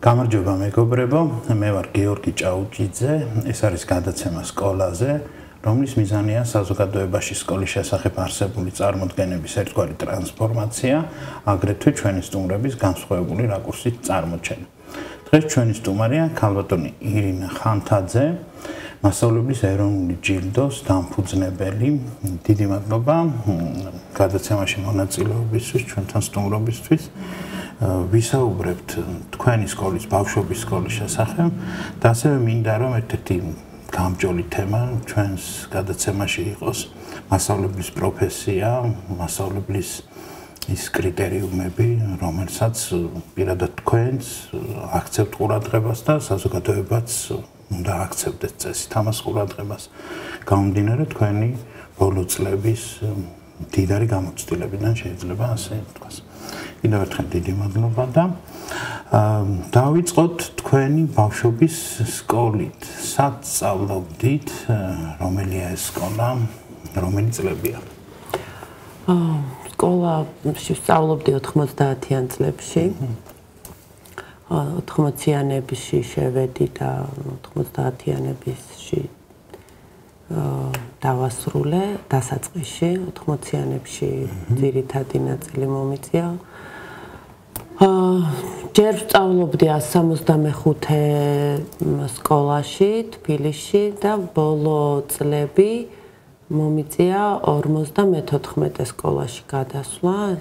გამარჯობა მეგობრებო, მე ვარ გიორგი ჭაუჭიძე, ეს არის გადაცემა სკოლაზე, რომლის მიზანია საზოგადოებაში სკოლის შესახებ არსებული წარმოდგენების ერთგვარი ტრანსფორმაცია, აგრეთვე ჩვენი სტუმრების განსხვავებული რაკურსით წარმოჩენა. დღეს ჩვენი სტუმარია ქალბატონი ირინა ხანთაძე, მასწავლებლის ეროვნული ჯილდოს დამფუძნებელი. დიდი მადლობა გადაცემაში მონაწილეობისთვის, ჩვენთან სტუმრობისთვის. ვისაუბრებთ თქვენი სკოლის, ბავშვობის სკოლის შესახებ და ასევე მინდა რომ ერთ-ერთი გამჭოლი თემა ჩვენს გადაცემაში იყოს მასწავლებლის პროფესია, მასწავლებლის ის კრიტერიუმები, რომელსაც პირადად თქვენს აქცევთ ყურადღებას და საზოგადოებაც უნდა აქცევდეს წესით ამას ყურადღებას. გამომდინარე თქვენი ბოლო წლების მდიდარი გამოცდილებიდან შეიძლება ასე ვთქვას. კიდევ ერთხელ დიდი მადლობა და დავიწყოთ თქვენი ბავშვობის სკოლით. სად სწავლობდით, რომელია ეს სკოლა, რომელი წლებია? სკოლაში სწავლობდი 90-იან წლებში. 80-იანებში შევედი და 90-იანებში დავასრულე დასაწყისში, 80-იანებში ძირითადი ნაწილი მომიწია. ჯერ სწავლობდი 165 სკოლაში, თბილისში და ბოლო წლები მომიწია 54 სკოლაში გადასვლა.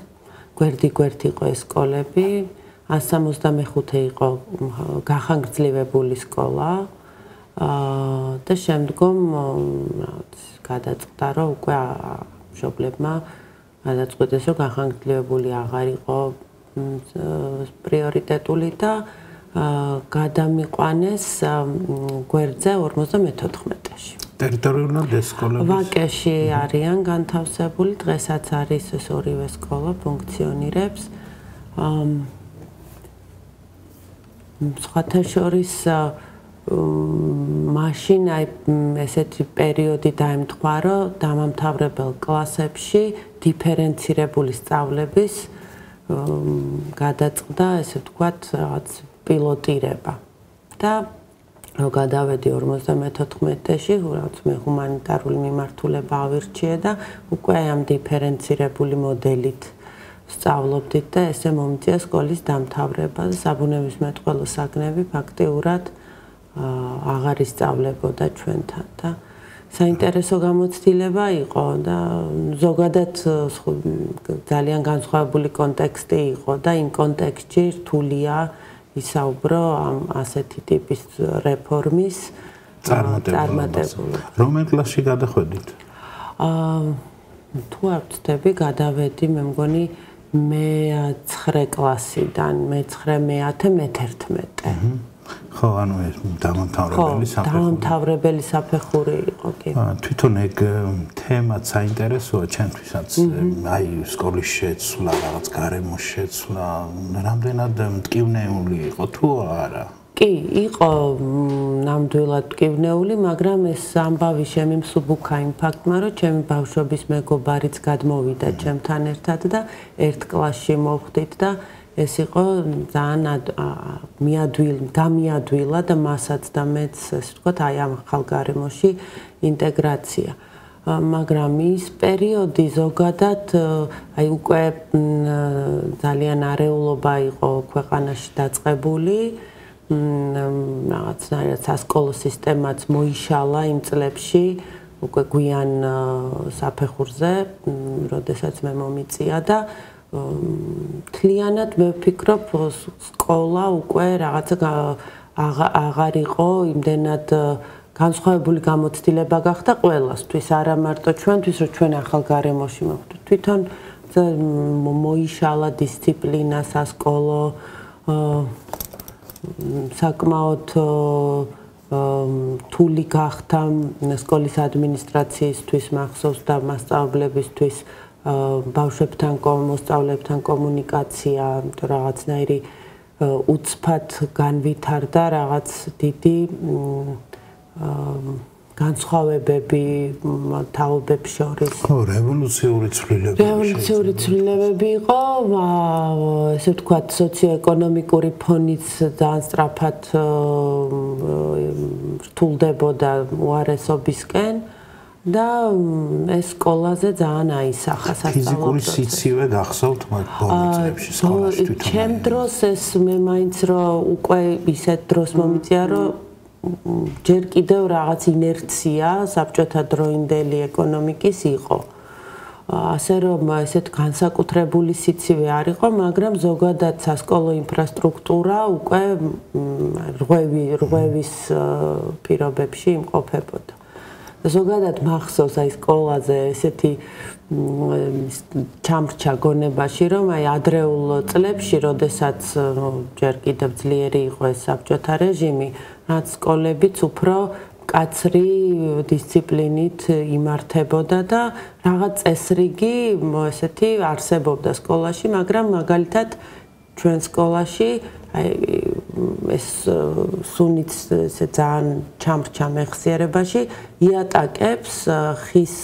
გვერდ-გვერდ იყო ეს სკოლები. 165 იყო გახანგრძლივებული სკოლა. და შემდგომ გადაწყდა რომ უკვე მშობლებმა გადაწყვიტეს რომ გახანგრძლივებული აღარ იყო პრიორიტეტული და გადამიყვანეს გვერდზე 54-ში. ტერიტორიულად ეს სკოლები ვაკეში არიან განთავსებული, დღესაც არის ეს ორივე სკოლა ფუნქციონირებს. სხვათა შორის მაშინ ესეთი პერიოდი დაემთხვა, რომ დამამთავრებელ კლასებში დიფერენცირებული სწავლების გადაწყდა, ესე ვთქვათ, რაღაც პილოტირება. და რომ გადავედი 54-ში, რაღაც მე ჰუმანიტარული მიმართულება ავირჩიე და უკვე ამ დიფერენცირებული მოდელით სწავლობდით და ესე მომიწია სკოლის დამთავრება და საბუნებისმეტყველო საგნები ფაქტიურად აღარ ისწავლებოდა ჩვენთან და საინტერესო გამოცდილება იყო და ზოგადად ძალიან განსხვავებული კონტექსტი იყო და იმ კონტექსტში რთულია ისაუბრო ამ ასეთი ტიპის რეფორმის წარმატებულობას. რომელ კლასში გადახვედით? თუ არ ვცდები, გადავედი მე მგონი მე-9 კლასიდან, მე-9, მე-10, მე-11. ხო, ანუ ეს დამამთავრებელი საფეხური. დამამთავრებელი საფეხური იყო, კი. თვითონ ეგ თემაც საინტერესოა ჩემთვისაც, აი სკოლის შეცვლა, რაღაც გარემოს შეცვლა, რამდენად მტკივნეული იყო თუ არა? კი, იყო ნამდვილად მტკივნეული, მაგრამ ეს ამბავი შემიმსუბუქა იმ ფაქტმა, რომ ჩემი ბავშვობის მეგობარიც გადმოვიდა ჩემთან ერთად და ერთ კლასში მოვხდით და ეს იყო ძალიან გამიადვილა და მასაც და მეც, ასე ვთქვათ, აი ამ ახალ გარემოში ინტეგრაცია. მაგრამ ის პერიოდი ზოგადად აი უკვე ძალიან არეულობა იყო ქვეყანაში დაწყებული. რაღაცნაირად სასკოლო სისტემაც მოიშალა იმ წლებში, უკვე გვიან საფეხურზე, როდესაც მე მომიწია და თლიანად მე ვფიქრობ, სკოლა უკვე რაღაცა აღარ იყო იმდენად განსხვავებული გამოცდილება გახდა ყველასთვის, არა მარტო ჩვენთვის, რომ ჩვენ ახალ გარემოში მოვხდით. თვითონ მოიშალა დისციპლინა სასკოლო, საკმაოდ რთული გახდა სკოლის ადმინისტრაციისთვის, მახსოვს და მასწავლებლებისთვის ბავშვებთან, მოსწავლეებთან კომუნიკაცია, რაღაცნაირი უცბად განვითარდა რაღაც დიდი განსხვავებები თაობებს შორის. ხო, რევოლუციური ცვლილებები იყო, ესე ვთქვათ, სოციო-ეკონომიკური ფონიც ძალიან სწრაფად რთულდებოდა უარესობისკენ და ეს სკოლაზე ძალიან აისახა სასწავლო ფიზიკური სიცივე გახსოვთ ბოლო წლებში სკოლაში თვითონ. ჩემ დროს ეს მე მაინც რომ უკვე ისეთ დროს მომიწია რომ ჯერ კიდევ რაღაც ინერცია საბჭოთა დროინდელი ეკონომიკის იყო. ასე რომ ესეთ განსაკუთრებული სიცივე არ იყო, მაგრამ ზოგადად სასკოლო ინფრასტრუქტურა უკვე რღვევის პირობებში იმყოფებოდა. ზოგადად მახსოვს აი სკოლაზე ესეთი ჩამრჩა გონებაში, რომ აი ადრეულ წლებში, როდესაც ჯერ კიდევ ძლიერი იყო ეს საბჭოთა რეჟიმი, რაც სკოლებიც უფრო კაცრი დისციპლინით იმართებოდა და რაღაც წესრიგი ესეთი არსებობდა სკოლაში, მაგრამ მაგალითად ჩვენ სკოლაში აი ეს სუნიც ესე ძალიან ჩამრჩა მეხსიერებაში იატაკებს ხის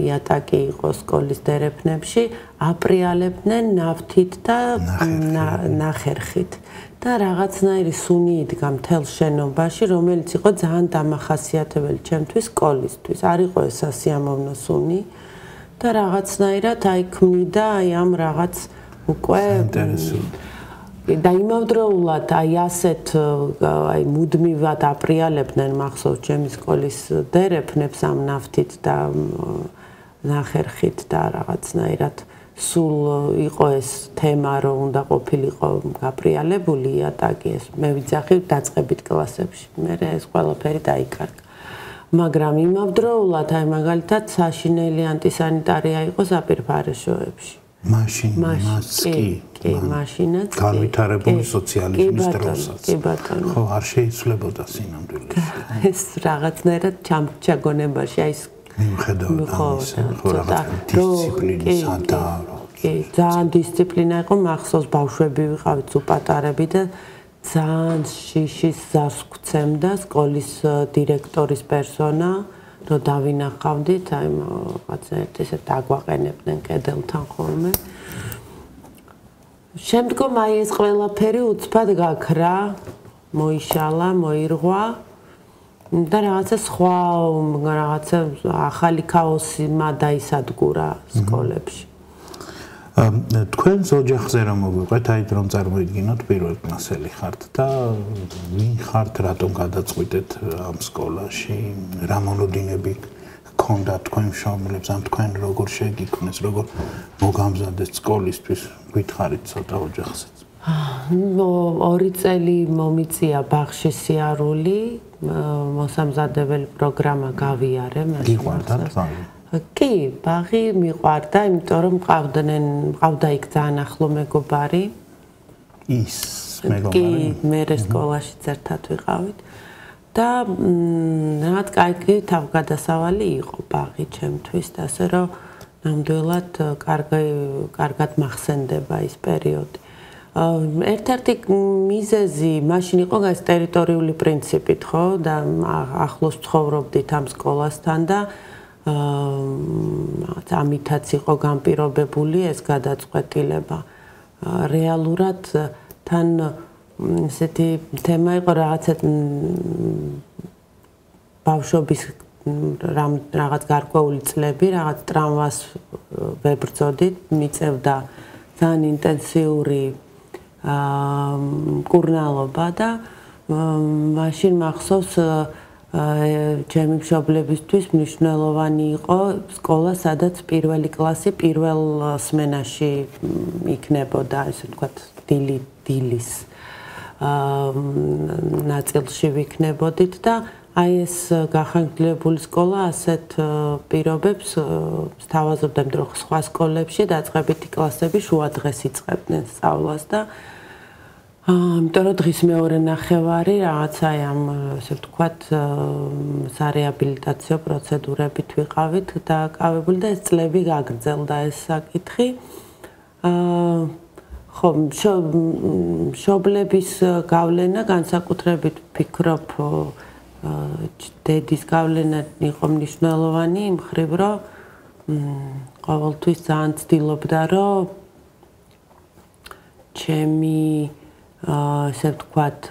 იატაკი იყო სკოლის დერეფნებში აპრიალებდნენ ნავთით და ნახერხით და რაღაცნაირი სუნი იდგა მთელ შენობაში, რომელიც იყო ძალიან დამახასიათებელი ჩემთვის სკოლისთვის. არ იყო ეს სასიამოვნო სუნი და რაღაცნაირად აი ქმნიდა აი ამ რაღაც უკვე და იმავდროულად აი ასეთ აი მუდმივად აპრიალებდნენ მახსოვს ჩემი სკოლის დერეფნებს ამ ნავთით და ნახერხით და რაღაცნაირად სულ იყო ეს თემა რომ უნდა ყოფილიყო გაპრიალებული იატაკი ეს მე ვიძახი დაწყებით კლასებში მე ეს ყველაფერი დაიკარგა მაგრამ იმავდროულად აი მაგალითად საშინელი ანტისანიტარია იყო საპირფარეშოებში მაშინაც კი მაშინაც განვითარებული სოციალიზმის დროსაც კი ბატონო ხო არ შეიცვლებოდა სინამდვილეში ეს რაღაცნაირად ჩაგონებაში აი მიუხედავად ამისა ხო რაღაც დისციპლინის კი ძალიან დისციპლინა იყო მახსოვს ბავშვები ვიყავით უპატარები და ძალიან შიშის ზარს გვცემდა სკოლის დირექტორის პერსონა რომ დავინახავდით, აი რაღაცნაირად ესე დაგვაყენებდნენ კედელთან ხოლმე. შემდგომ აი ეს ყველაფერი უცბად გაქრა, მოიშალა, მოირღვა და რაღაცა სხვა რაღაცა ახალი ქაოსმა დაისადგურა სკოლებში. თქვენს ოჯახზე რომ მოვიყვეთ, აი რომ წარმოიდგინოთ პირველ კლასელი ხართ და ვინ ხართ, რატომ გადაწყვიტეთ ამ სკოლაში, რა მონოდინები გქონდა თქვენ მშობლებს, ამ თქვენ როგორ შეგიქმნეს, როგორ მოგამზადეს სკოლისთვის, გითხარით ცოტა ოჯახზეც. 2 წელი მომიწია ბაღში სიარული, მოსამზადებელი პროგრამა გავიარე, მაშინ კი, ბაღი მიყვარდა, იმიტომ რომ მყავდა იქ ძალიან ახლო მეგობარი. ის მეგობარი? კი, მე სკოლაშიც ერთად ვიყავით. და რაღაც კაი თავგადასავალი იყო ბაღი ჩემთვის, ასე რომ ნამდვილად კარგად მახსენდება ის პერიოდი. ერთ-ერთი მიზეზი მაშინ იყო ეს ტერიტორიული პრინციპით, ხო? და ახლოს ცხოვრობდით ამ სკოლასთან და ამითაც იყო განპირობებული ეს გადაწყვეტილება. რეალურად თან ესეთი თემა იყო რაღაცა ბავშვობის რაღაც გარკვეული წლები, რაღაც ტრამვას ვებრძოდით, მიწევდა ძალიან ინტენსიური მკურნალობა და მაშინ მახსოვს ჩემი მშობლებისთვის მნიშვნელოვანი იყო სკოლა, სადაც პირველი კლასი პირველ სმენაში იქნებოდა, ესე ვთქვათ, დილის ნაწილში ვიქნებოდით და აი ეს გახანგრძლივებული სკოლა ასეთ პირობებს სთავაზობდა, რომ სხვა სკოლებში დაწყებითი კლასები შუადღეს იწყებდნენ სწავლას და იმიტომ რომ დღის მეორე ნახევარი რაღაცა ამ ესე ვთქვათ სარეაბილიტაციო პროცედურებით ვიყავით დაკავებული და ეს წლები გაგრძელდა ეს საკითხი. ხო, მშობლების გავლენა განსაკუთრებით ვფიქრობ დედის გავლენა იყო მნიშვნელოვანი იმ მხრივ, რომ ყოველთვის ძალიან ცდილობდა, რომ ჩემი ესე ვთქვათ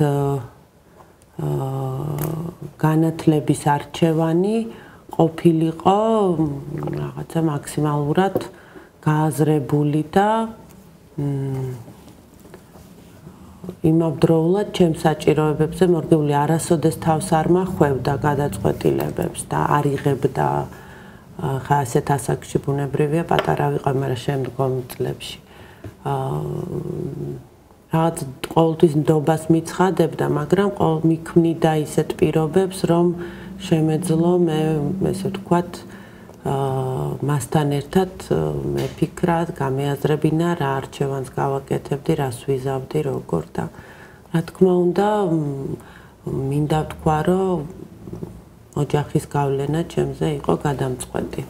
განათლების არჩევანი ყოფილიყო რაღაცა მაქსიმალურად გააზრებული და იმავდროულად ჩემს საჭიროებებზე მორგებული არასოდეს თავს არ მახვევდა გადაწყვეტილებებს და არ იღებდა ხა ასეთ ასაკში ბუნებრივია პატარა ვიყავ, მაგრამ შემდგომ წლებში რაღაც ყოველთვის ნდობას მიცხადებდა, მაგრამ მიქმნიდა ისეთ პირობებს, რომ შემეძლო მე ესე ვთქვათ მასთან ერთად მეფიქრა, გამეაზრებინა რა არჩევანს გავაკეთებდი, რას ვიზავდი, როგორ და რა თქმა უნდა მინდა ვთქვა, რომ ოჯახის გავლენა ჩემზე იყო გადამწყვეტი.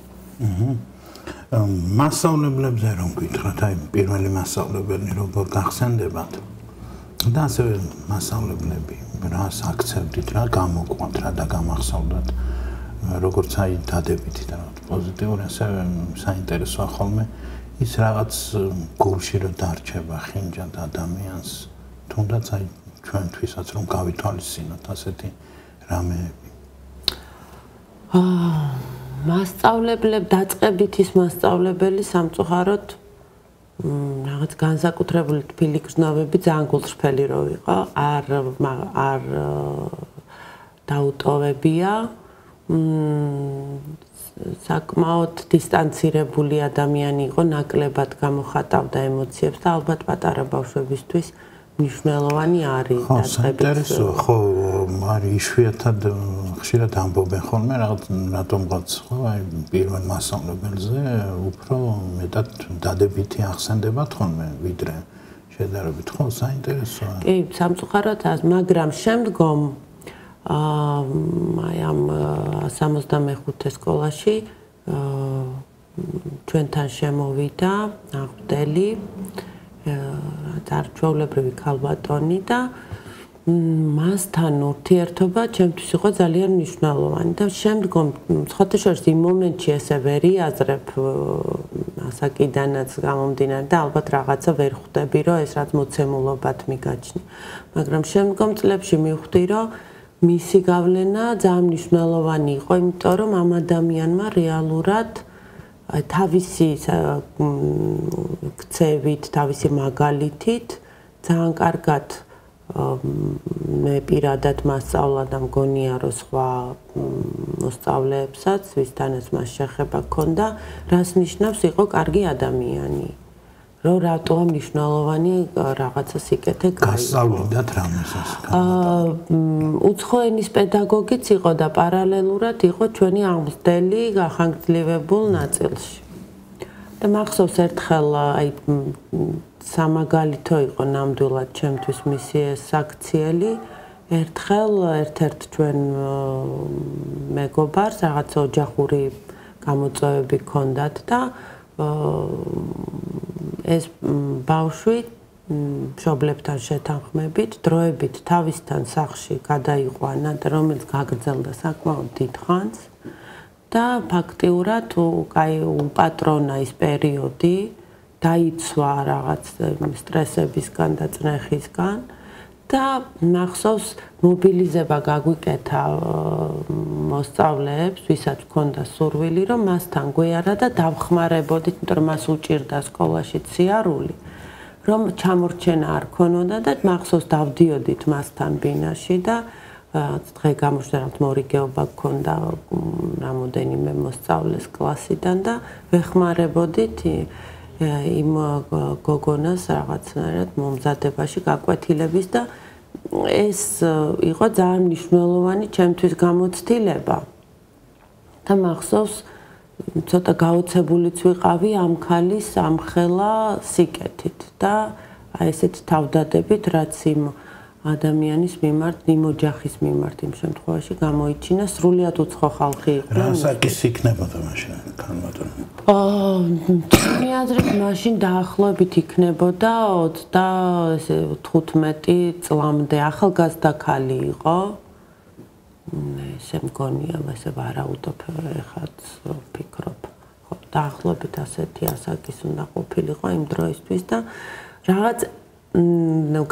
მასწავლებლებზე რომ გითხრათ, აი პირველი მასწავლებელი როგორ გახსენდებათ და ასევე მასწავლებლები რას აქცევდით, რა გამოგვყავთ, რა დაგამახსოვრდათ, როგორც აი დადებითი და პოზიტიური, ასევე საინტერესოა ხოლმე ის რაღაც გულში რომ დარჩება ხინჯად ადამიანს, თუნდაც აი ჩვენთვისაც რომ გავითვალისწინოთ ასეთი რამეები. მასწავლებლები დაწყებით ის მასწავლებელი სამწუხაროდ რაღაც განსაკუთრებული თბილი გრძნობები ძალიან გულწრფელი რო იყო, არ დაუტოვებია, საკმაოდ დისტანცირებული ადამიანი იყო, ნაკლებად გამოხატავდა ემოციებს და ალბათ პატარა ბავშვებისთვის მნიშვნელოვანი არის დაწყებით. ხო, არის იშვიათად ხშირად ამბობენ ხოლმე რატომღაც ხო, აი პირველ მასწავლებელზე უფრო მეტად დადებითი ახსენდებათ ხოლმე, ვიდრე შედარებით. ხო, საინტერესოა. კი, სამწუხაროდ, მაგრამ შემდგომ აი ამ 65 სკოლაში ჩვენთან შემოვიდა აღბდელი არჩეულებრივი ქალბატონი და მასთან ურთიერთობა ჩემთვის იყო ძალიან მნიშვნელოვანი და შემდგომ სხვათა შორის იმ მომენტში ესე ვერ იაზრებ ასაკიდანაც გამომდინარე და ალბათ რაღაცა ვერ ხვდები, რომ ეს რაც მოცემულობად მიგაჩნია. მაგრამ შემდგომ წლებში მივხვდი, რომ მისი გავლენა ძალიან მნიშვნელოვანი იყო, იმიტომ რომ ამ ადამიანმა რეალურად თავისი ქცევით, თავისი მაგალითით ძალიან კარგად მე პირადად მასწავლა და მგონია, რომ სხვა მოსწავლეებსაც, ვისთანაც მას შეხება ჰქონდა, რას ნიშნავს იყო კარგი ადამიანი. რომ რატო მნიშვნელოვანი რაღაცა სიკეთე გაიგო. გასწავლიდათ რამეს ეს? უცხო ენის პედაგოგიც იყო და პარალელურად იყო ჩვენი აღმზრდელი გახანგრძლივებულ ნაწილში. და მახსოვს ერთხელ აი სამაგალითო იყო ნამდვილად ჩემთვის მისი ეს აქციელი. ერთხელ ერთ-ერთ ჩვენ მეგობარს რაღაც ოჯახური გამოწვევები ჰქონდათ და ეს ბავშვი მშობლებთან შეთანხმებით დროებით თავისთან სახლში გადაიყვანა და რომელიც გაგრძელდა საკმაოდ დიდ ხანს და ფაქტიურად აი უპატრონა ის პერიოდი დაიცვა რაღაც სტრესებისგან და წნეხისგან და მახსოვს მობილიზება გაგვიკეთა მოსწავლეებს, ვისაც ჰქონდა სურვილი, რომ მასთან გვეარა და დავხმარებოდით, იმიტომ რომ მას უჭირდა სკოლაში სიარული, რომ ჩამორჩენა არ ქონოდა და მახსოვს დავდიოდით მასთან ბინაში და დღე გამოჩნდა მორიგეობა გქონდა რამოდენიმე მოსწავლეს კლასიდან და ვეხმარებოდით იმ გოგონას რაღაცნაირად მომზადებაში გაკვეთილების და ეს იყო ძალიან მნიშვნელოვანი ჩემთვის გამოცდილება და მახსოვს ცოტა გაოცებულიც ვიყავი ამ ქალის ამხელა სიკეთით და აი ესეთ თავდადებით რაც იმ ადამიანის მიმართ, იმ ოჯახის მიმართ იმ შემთხვევაში გამოიჩინა სრულიად უცხო ხალხი იყო. რა საკის იქნებოდა მაშინ ქალბატონი? ჩემი აზრით მაშინ დაახლოებით იქნებოდა 25 წლამდე ახალგაზრდა ქალი იყო ესე მგონია, ესე ვარაუდობ, ეხაც ვფიქრობ. ხო, დაახლოებით ასეთი ასაკის უნდა ყოფილიყო იმ დროისთვის და რაღაც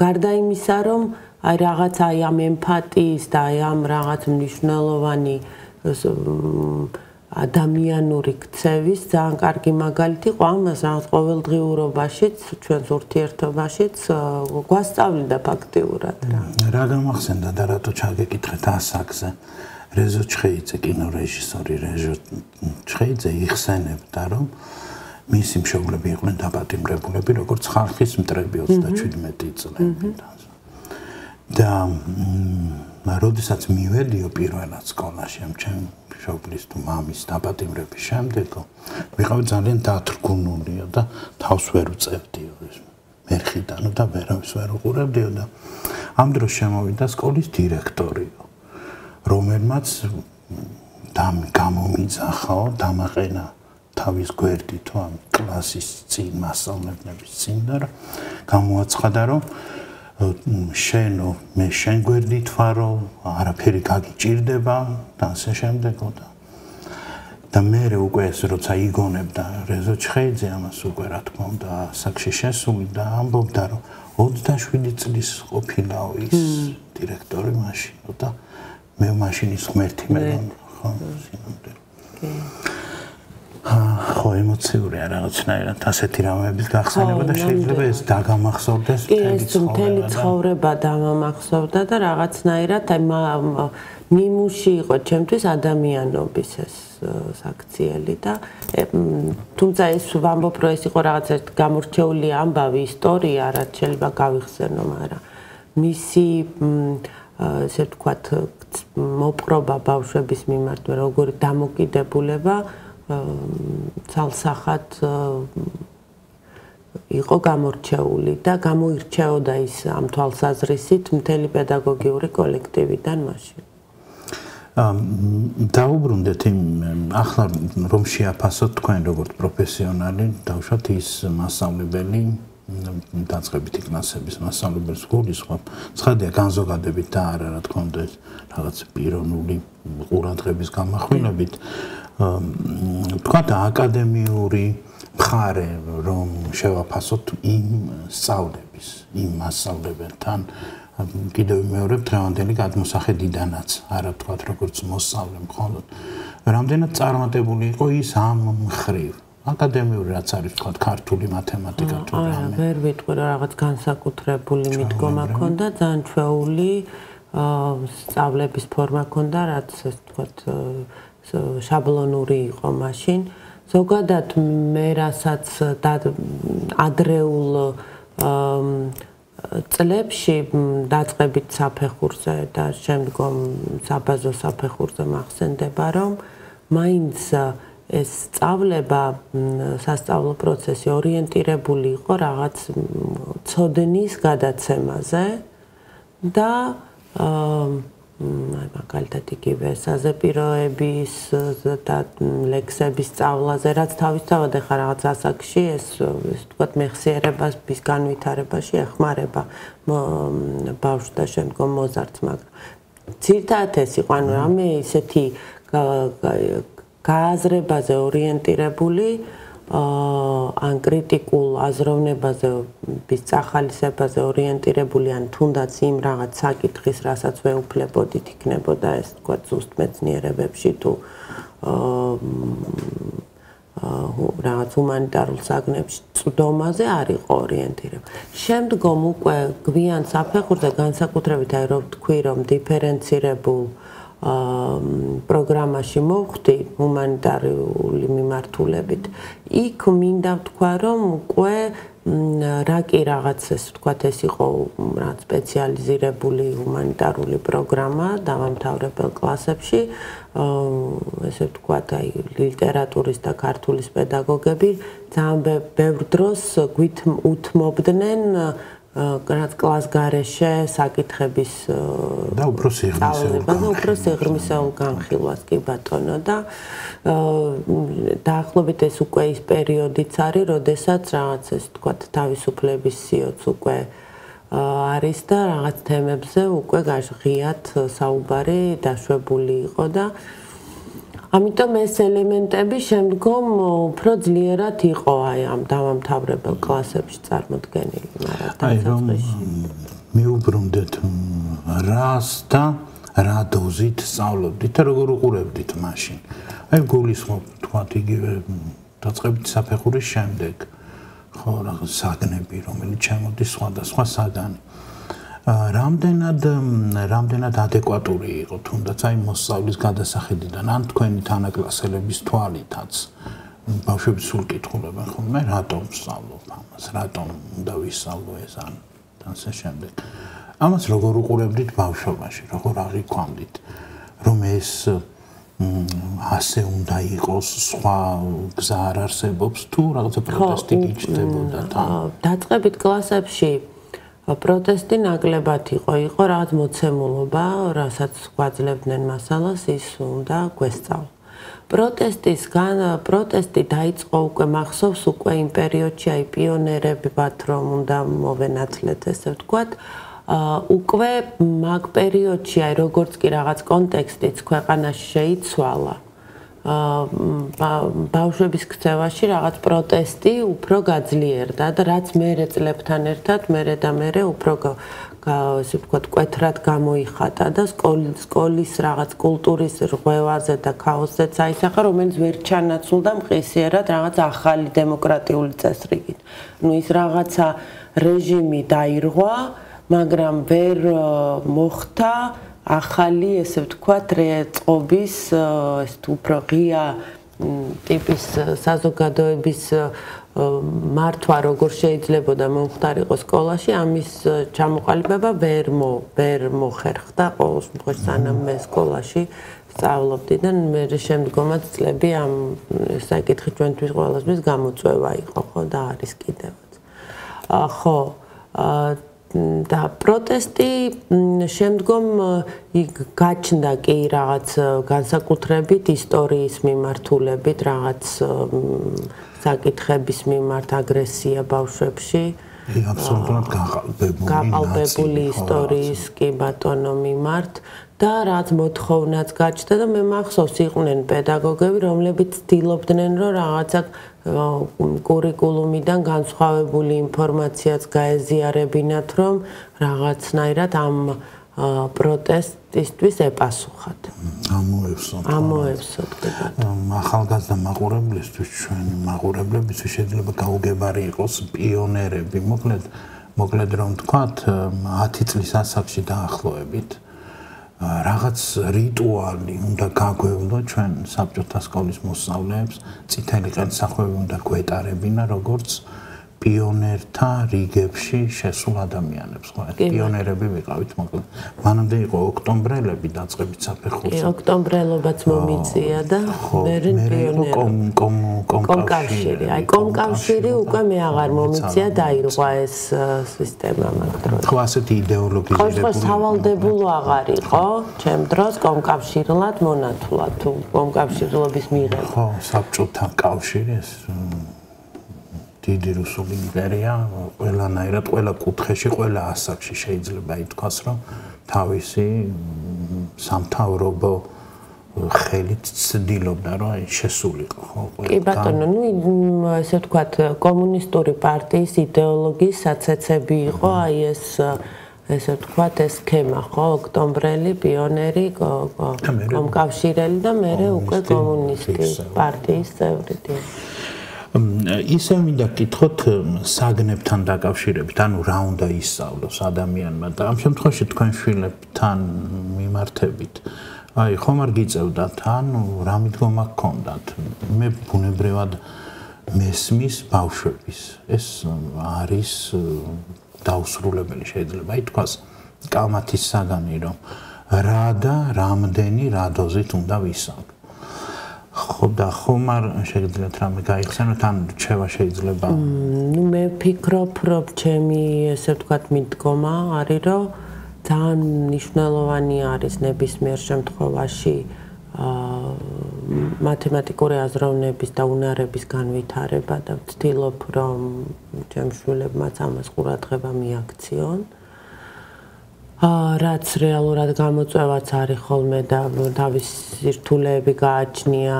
გარდა იმისა, რომ აი რაღაც აი ამ ემპათიის და აი ამ რაღაც მნიშვნელოვანი ადამიანური ქცევის ძალიან კარგი მაგალითი იყო ამას რაღაც ყოველდღიურობაშიც, ჩვენს ურთიერთობაშიც გვასწავლიდა ფაქტიურად რა. რა გამახსენდა და რატო ჩაგეკითხეთ ასაკზე? რეზო ჩხეიძე, კინორეჟისორი რეზო ჩხეიძე იხსენებდა, რომ მისი მშობლები იყვნენ დაპატიმრებულები, როგორც ხალხის მტრები 37 წლიდან. და როდესაც მივედიო პირველად სკოლაში ამ ჩემი მშობლის თუ მამის დაპატიმრების შემდეგ, ვიყავი ძალიან დათრგუნულია და თავს ვერ უწევდიო ეს მერხიდანო და ვერავის ვერ უყურებდიო და ამ დროს შემოვიდა სკოლის დირექტორიო, რომელმაც გამომიძახაო, დამაყენა თავის გვერდით ამ კლასის წინ მასწავლებლების წინ და გამოაცხადა, რომ შენო მე შენ გვერდით ვარო, არაფერი გაგიჭირდება და ასე შემდეგ და მე უკვე ეს როცა იგონებდა რეზო ჩხეიძე ამას უკვე რა თქმა უნდა ასაკში შესული და ამბობდა, რომ 27 წლის ყოფილაო ის დირექტორი მაშინ და მე მაშინ ის ღმერთი მეგონა ხო სინამდვილე. ხო, ემოციურია რაღაცნაირად ასეთი რამების გახსენება და შეიძლება ეს დაგამახსოვდეს მთელი ცხოვრება დამამახსოვდა და რაღაცნაირად აი მიმუში იყო ჩემთვის ადამიანობის ეს საქციელი და თუმცა ეს ვამბობ, რომ ეს იყო რაღაც გამორჩეული ამბავი ისტორია, რაც შეიძლება გავიხსენო, მაგრამ მისი ესე ვთქვათ მოპყრობა ბავშვების მიმართ, როგორი დამოკიდებულება ცალსახად იყო გამორჩეული და გამოირჩეოდა ის ამ თვალსაზრისით მთელი პედაგოგიური კოლექტივიდან მაშინ. დაუბრუნდეთ იმ ახლა რომ შეაფასოთ თქვენ როგორც პროფესიონალი, დავუშვათ ის მასწავლებელი დაწყებითი კლასების მასწავლებელს გულის ხო ცხადია განზოგადებით და არა რა თქმა უნდა რაღაც პიროვნული ყურადღების გამახვილებით თქვათ აკადემიური მხარე რომ შევაფასოთ იმ სწავლების იმ მასწავლებელთან კიდევ მეორე დღევანდელი გადმოსახედიდანაც არა თქვათ როგორც მოსწავლე მხოლოდ რამდენად წარმატებული იყო ის ამ მხრივ აკადემიური რაც არის თქვათ ქართული მათემატიკა თუ რამე ვერ ვიტყვი რომ რაღაც განსაკუთრებული მიდგომა ქონდა ძალიან ჩვეული სწავლების ფორმა ქონდა რაც ეს თქვათ შაბლონური იყო მაშინ ზოგადად მე რასაც ადრეულ წლებში დაწყებით საფეხურზე და შემდგომ საბაზო საფეხურზე მახსენდება რომ მაინც ეს სწავლება სასწავლო პროცესი ორიენტირებული იყო რაღაც ცოდნის გადაცემაზე და მაგალითად იგივე საზეპიროების და ლექსების სწავლაზე რაც თავისთავად ახლა რაღაც ასაკში ეს თქვათ მეხსიერებას განვითარებაში ეხმარება ბავშვს და შემდგომ მოზარდს მაგრამ ძირითადად ეს იყო ანუ რამე ისეთი გააზრებაზე ორიენტირებული ან კრიტიკულ აზროვნებაზე წახალისებაზე ორიენტირებული ან თუნდაც იმ რაღაც საკითხის რასაც ვეუფლებოდით იქნებოდა ეს თქვა ზუსტ მეცნიერებებში თუ რაღაც ჰუმანიტარულ საგნებში წვდომაზე არ იყო ორიენტირება. შემდგომ უკვე გვიან საფეხურზე განსაკუთრებით აი რომ თქვი რომ დიფერენცირებულ პროგრამაში მოვხდი ჰუმანიტარული მიმართულებით. იქ მინდა ვთქვა, რომ უკვე რა კი რაღაც ეს ვთქვათ, ეს იყო რაღაც სპეციალიზირებული ჰუმანიტარული პროგრამა დავამთავრებელ კლასებში. ესე ვთქვათ, აი ლიტერატურის და ქართულის პედაგოგები ძალიან ბევრ დროს უთმობდნენ რაც კლას გარეშე საკითხების და უფრო სიღრმისეულ განხილვას კი ბატონო და დაახლოებით ეს უკვე ის პერიოდიც არის, როდესაც რაღაც ეს თქვათ თავისუფლების სიოც უკვე არის და რაღაც თემებზე უკვე ღიად საუბარი დაშვებული იყო და ამიტომ ეს ელემენტები შემდგომ უფრო ძლიერად იყო აი ამ დამამთავრებელ კლასებში წარმოდგენილი, მაგრამ დასაწყისში მიუბრუნდეთ რას და რა დოზით სწავლობდით და როგორ უყურებდით მაშინ. აი გულისხმობ თქვათ იგივე დაწყებითი საფეხურის შემდეგ ხო რაღაც საგნები რომელიც ჩემოდის სხვადასხვა საგანი. რამდენად ადეკვატური იყო თუნდაც აი მოსწავლის გადასახედიდან ან თქვენი თანაკლასელების თვალითაც ბავშვები სულ კითხულობენ ხოლმე რატომ ვსწავლობ ამას რატომ უნდა ვისწავლო ეს ან ასე შემდეგ ამას როგორ უყურებდით ბავშვობაში როგორ აღიქვამდით რომ ეს ასე უნდა იყოს სხვა გზა არ არსებობს თუ რაღაცა პროტესტი გიჩნდებოდა თან დაწყებით კლასებში პროტესტი ნაკლებად იყო რაღაც მოცემულობა, რასაც გვაძლევდნენ მასალას, ის უნდა გვესწავლო. პროტესტი დაიწყო უკვე მახსოვს უკვე იმ პერიოდში, აი პიონერებად რომ უნდა მოვენაცვლეთ, ესე ვთქვათ, უკვე მაგ პერიოდში, აი როგორც კი რაღაც კონტექსტიც ქვეყანაში შეიცვალა, ბავშვების ქცევაში რაღაც პროტესტი უფრო გაძლიერდა და რაც მერე წლებთან ერთად მერე უფრო ასე ვთქვათ კვეთრად გამოიხატა და სკოლის რაღაც კულტურის რღვევაზე და ქაოსზეც აისახა რომელიც ვერ ჩანაცვლდა მყისიერად რაღაც ახალი დემოკრატიული წესრიგით. ნუ ის რაღაცა რეჟიმი დაირღვა, მაგრამ ვერ მოხდა ახალი ესე ვთქვათ წყობის ეს უფრო ღია ტიპის საზოგადოების მართვა როგორ შეიძლებოდა მომხდარიყო სკოლაში ამის ჩამოყალიბება ვერ მოხერხდა ყოველ შემთხვევაში სანამ მე სკოლაში სწავლობდი და მე შემდგომაც წლები ამ საკითხი ჩვენთვის ყველასთვის გამოწვევა იყო ხო და არის კიდევაც ხო და პროტესტი შემდგომ გაჩნდა კი რაღაც განსაკუთრებით ისტორიის მიმართულებით რაღაც საკითხების მიმართ აგრესია ბავშვებში აბსოლუტურად გაყალბებული ისტორიის კი ბატონო მიმართ და რაც მოთხოვნაც გაჩნდა და მე მახსოვს იყვნენ პედაგოგები რომლებიც ცდილობდნენ რომ რაღაცა კურიკულუმიდან განსხვავებული ინფორმაციაც გაეზიარებინათ რომ რაღაცნაირად ამ პროტესტისთვის ეპასუხათ. ამოევსოთ. ახალგაზრდა მაყურებლისთვის ჩვენი მაყურებლებისთვის შეიძლება გაუგებარი იყოს პიონერები. მოკლედ რომ თქვათ 10 წლის ასაკში დაახლოებით რაღაც რიტუალი უნდა გაგვევლო ჩვენ საბჭოთა სკოლის მოსწავლეებს, წითელი ყელსახვევი უნდა გვეტარებინა როგორც პიონერთა რიგებში შესულ ადამიანებს, ხო? პიონერები ვიყავით, მოკლედ. მანამდე იყო ოქტომბრელები დაწყებით საფეხურზე. ოქტომბრელობაც მომიწია და მერე კომკავშირი. აი კომკავშირი უკვე მე აღარ მომიწია დაირღვა ეს სისტემა მაგ დროს. ხო, ასეთი იდეოლოგიზირებული. ხო, სავალდებულო აღარ იყო, ჩემ დროს კომკავშირლად მონათლა თუ კომკავშირლობის მიღება. ხო, საბჭოთა კავშირი ეს დიდი რუსული იმპერია ყველანაირად ყველა კუთხეში, ყველა ასაკში შეიძლება ითქვას, რომ თავისი სამთავრობო ხელით ცდილობდა, რომ შესულიყო, ხო, ყველა. კი ბატონო, ნუ ესე ვთქვათ, კომუნისტური პარტიის იდეოლოგიის საცეცები იყო, აი ეს ესე ვთქვათ, ეს სქემა, ხო, ოქტომბრელი, პიონერი, კომკავშირელი და მერე უკვე კომუნისტი პარტიის წევრი. ისე მინდა გკითხოთ საგნებთან დაკავშირებით, ანუ რა უნდა ისწავლოს ადამიანმა და ამ შემთხვევაში თქვენ შვილებთან მიმართებით. აი, ხომ არ გიწევდათ, ანუ რა მიდგომა გქონდათ? მე ბუნებრივად მესმის ბავშვების. ეს არის დაუსრულებელი შეიძლება ითქვას კამათის საგანი, რომ რა და რამდენი რა დოზით უნდა ვისწავლო. ხო და ხომ არ შეგიძლიათ რამე გაიხსენოთ ან რჩევა შეიძლება? ნუ მე ვფიქრობ, რომ ჩემი ესე ვთქვათ მიდგომა არის, რომ ძალიან მნიშვნელოვანი არის ნებისმიერ შემთხვევაში მათემატიკური აზროვნების და უნარების განვითარება და ვცდილობ, რომ ჩემ შვილებმაც ამას ყურადღება მიაქციონ. რაც რეალურად გამოწვევაც არის ხოლმე და თავის სირთულეები გააჩნია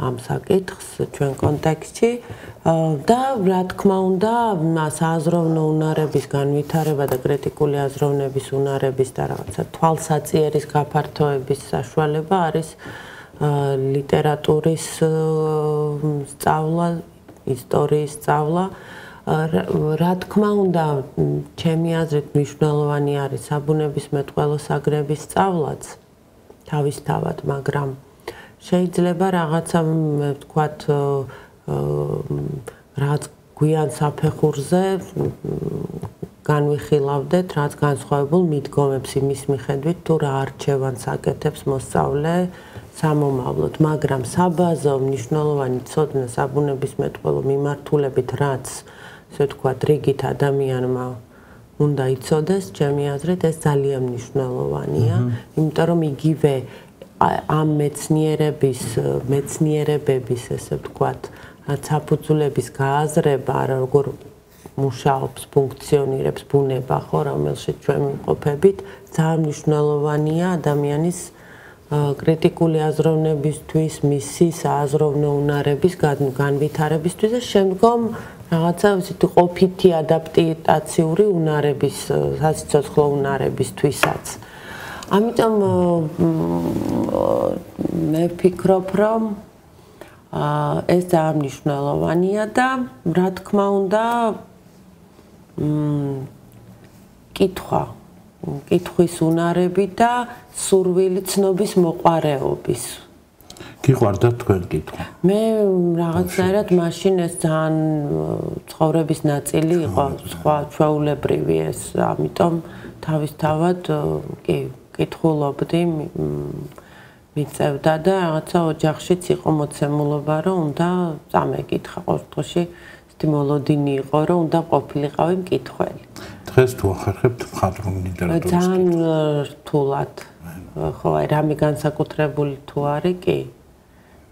ამ საკითხს ჩვენ კონტექსტში და რა თქმა უნდა სააზროვნო უნარების განვითარება და კრიტიკული აზროვნების უნარების და რაღაცა თვალსაწიერის გაფართოების საშუალება არის ლიტერატურის სწავლა, ისტორიის სწავლა რა თქმა უნდა, ჩემი აზრით მნიშვნელოვანი არის საბუნებისმეტყველო საგნების სწავლაც თავისთავად, მაგრამ შეიძლება რაღაცა ვთქვათ რაც გვიან საფეხურზე განვიხილავდეთ, რაც განსხვავებულ მიდგომებს იმის მიხედვით, თუ რა არჩევანს აკეთებს მოსწავლე სამომავლოდ, მაგრამ საბაზო მნიშვნელოვანი ცოდნა საბუნებისმეტყველო მიმართულებით, რაც ესე ვთქვათ, რიგით ადამიანმა უნდა იცოდეს, ჩემი აზრით, ეს ძალიან მნიშვნელოვანია, იმიტომ რომ იგივე ამ მეცნიერებების, ესე ვთქვათ, საფუძვლების გააზრება, როგორ მუშაობს, ფუნქციონირებს ბუნება, ხო, რომელშიც ჩვენ ვიმყოფებით, ძალიან მნიშვნელოვანია ადამიანის კრიტიკული აზროვნებისთვის, მისი სააზროვნო უნარების განვითარებისთვის და შემდგომ რაღაცა ისეთი ყოფითი ადაპტაციური უნარების, სასიცოცხლო უნარებისთვისაც. ამიტომ მე ვფიქრობ, რომ ეს ძალიან მნიშვნელოვანია და რა თქმა უნდა კითხვის უნარები და სურვილი ცნობის მოყვარეობის. გიყვარდა თქვენ კითხვა? მე რაღაცნაირად მაშინ ეს ძალიან ცხოვრების ნაწილი იყო, სხვა ჩვეულებრივი ეს, ამიტომ თავისთავად კი კითხულობდი, მიწევდა და რაღაცა ოჯახშიც იყო მოცემულობა, რომ უნდა წამეკითხა ყოველდღეში მოლოდინი იყო, რომ უნდა ყოფილიყავი მკითხველი. დღეს თუ ახერხებთ მხატვრული ლიტერატურის ძალიან რთულად. ხო, აი რამე განსაკუთრებული თუ არის, კი.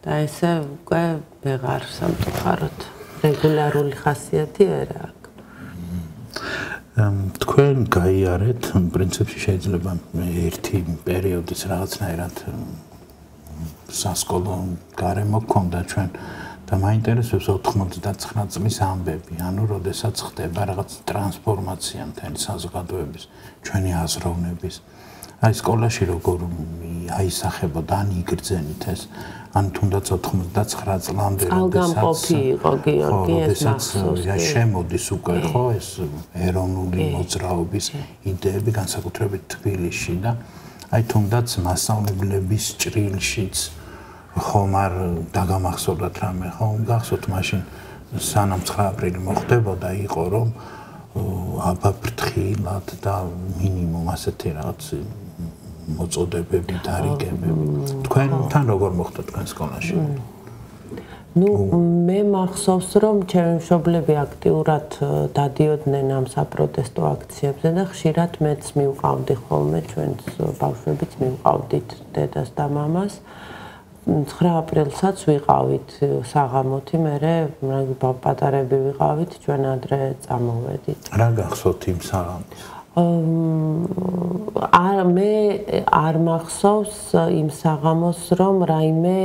და ესე უკვე ვეღარ სამწუხაროდ რეგულარული ხასიათი ვერ აქვს. თქვენ გაიარეთ, პრინციპში შეიძლება ერთი პერიოდის რაღაცნაირად სასკოლო გარემო გქონდა ჩვენ და მაინტერესებს 99 წლის ამბები, ანუ როდესაც ხდება რაღაც ტრანსფორმაცია მთელი საზოგადოების, ჩვენი აზროვნების. აი სკოლაში როგორ აისახებოდა, ან იგრძენით ეს, ან თუნდაც 99 წლამდე, როდესაც იყო გიორგი ეს მახსოვს. შემოდის უკვე ხო ეს ეროვნული მოძრაობის იდეები განსაკუთრებით თბილისში და აი თუნდაც მასწავლებლების ჭრილშიც ხომ არ დაგამახსოვრდათ რამე, ხომ გახსოვთ მაშინ სანამ 9 აპრილი მოხდებოდა იყო რომ აბა ფრთხილად და მინიმუმ ასეთი რაღაც მოწოდებები დარიგებები. თქვენთან როგორ მოხდა თქვენ სკოლაში? ნუ მე მახსოვს რომ ჩემი მშობლები აქტიურად დადიოდნენ ამ საპროტესტო აქციებზე და ხშირად მეც მივყავდი ხოლმე ჩვენს ბავშვებიც მივყავდით დედას და მამას. 9 აპრილსაც ვიყავით საღამოთი, მერე პატარები ვიყავით, ჩვენ ადრე წამოვედით. რა გახსოვთ იმ საღამოს? მე არ მახსოვს იმ საღამოს, რომ რაიმე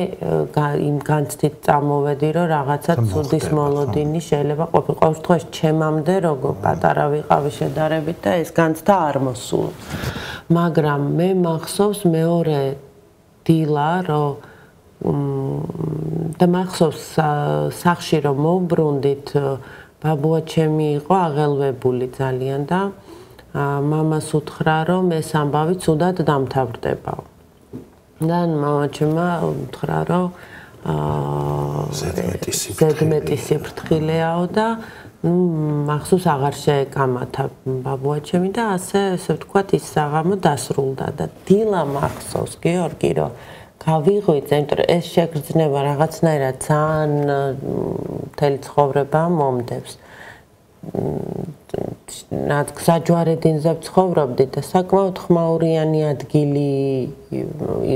იმ განცდით წამოვედი, რომ რაღაცა ცუდის მოლოდინი შეიძლება ყოფილიყო. ყოველ შემთხვევაში ჩემამდე როგორ პატარა ვიყავი შედარებით და ეს განცდა არ მოსულა. მაგრამ მე მახსოვს მეორე დილა, რომ და მახსოვს სახში რომ მოვბრუნდით, ბაბუა ჩემი იყო აღელვებული ძალიან და მამას უთხრა რომ ეს ამბავი ცუდად დამთავრდებაო. და მამა ჩემმა უთხრა რომ ზედმეტი სიფრთხილეაო და მახსოვს აღარ შეეკამათა ბაბუა ჩემი და ასე ვთქვათ ის საღამო დასრულდა და დილა მახსოვს გიორგი რომ გავიღვიძე, იმიტომ რომ ეს შეგრძნება რაღაცნაირად ძალიან მთელი ცხოვრება მომდევს. რაც გზაჯვარედინზე ვცხოვრობდი და საკმაოდ ხმაურიანი ადგილი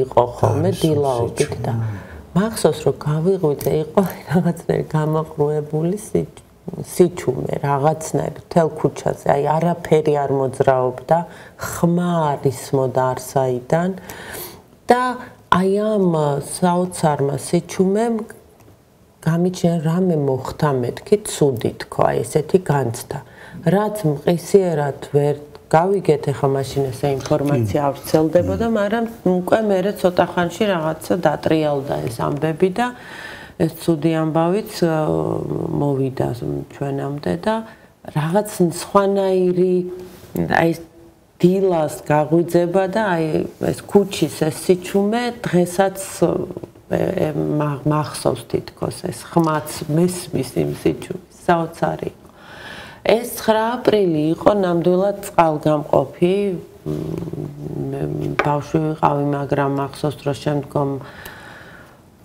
იყო ხოლმე დილაობით და მახსოვს რომ გავიღვიძე, იყო რაღაცნაირად გამოყრუებული სიჩუმე რაღაცნაირ თელ ქუჩაზე აი არაფერი არ მოძრაობდა ხმა არ ისმოდა არსაიდან და აი ამ საოცარმა სიჩუმემ გამიჩნია რამე მოხდა მეთქი ცუდი თქო აი ესეთი განცდა რაც მყისიერად ვერ გავიგეთ ახლა მაშინ ესე ინფორმაცია არ ვრცელდებოდა მაგრამ უკვე მერე ცოტა ხანში რაღაცა დატრიალდა ეს ამბები და ეს ცუდი ამბავიც მოვიდა ჩვენამდე და რაღაც სხვანაირი აი დილას გაღვიძება და აი ეს ქუჩის ეს სიჩუმე დღესაც მახსოვს თითქოს ეს ხმაც მესმის იმ სიჩუმეს საოცარი ეს 9 აპრილი იყო ნამდვილად წყალგამყოფი ბავშვი ვიყავი მაგრამ მახსოვს რომ შემდგომ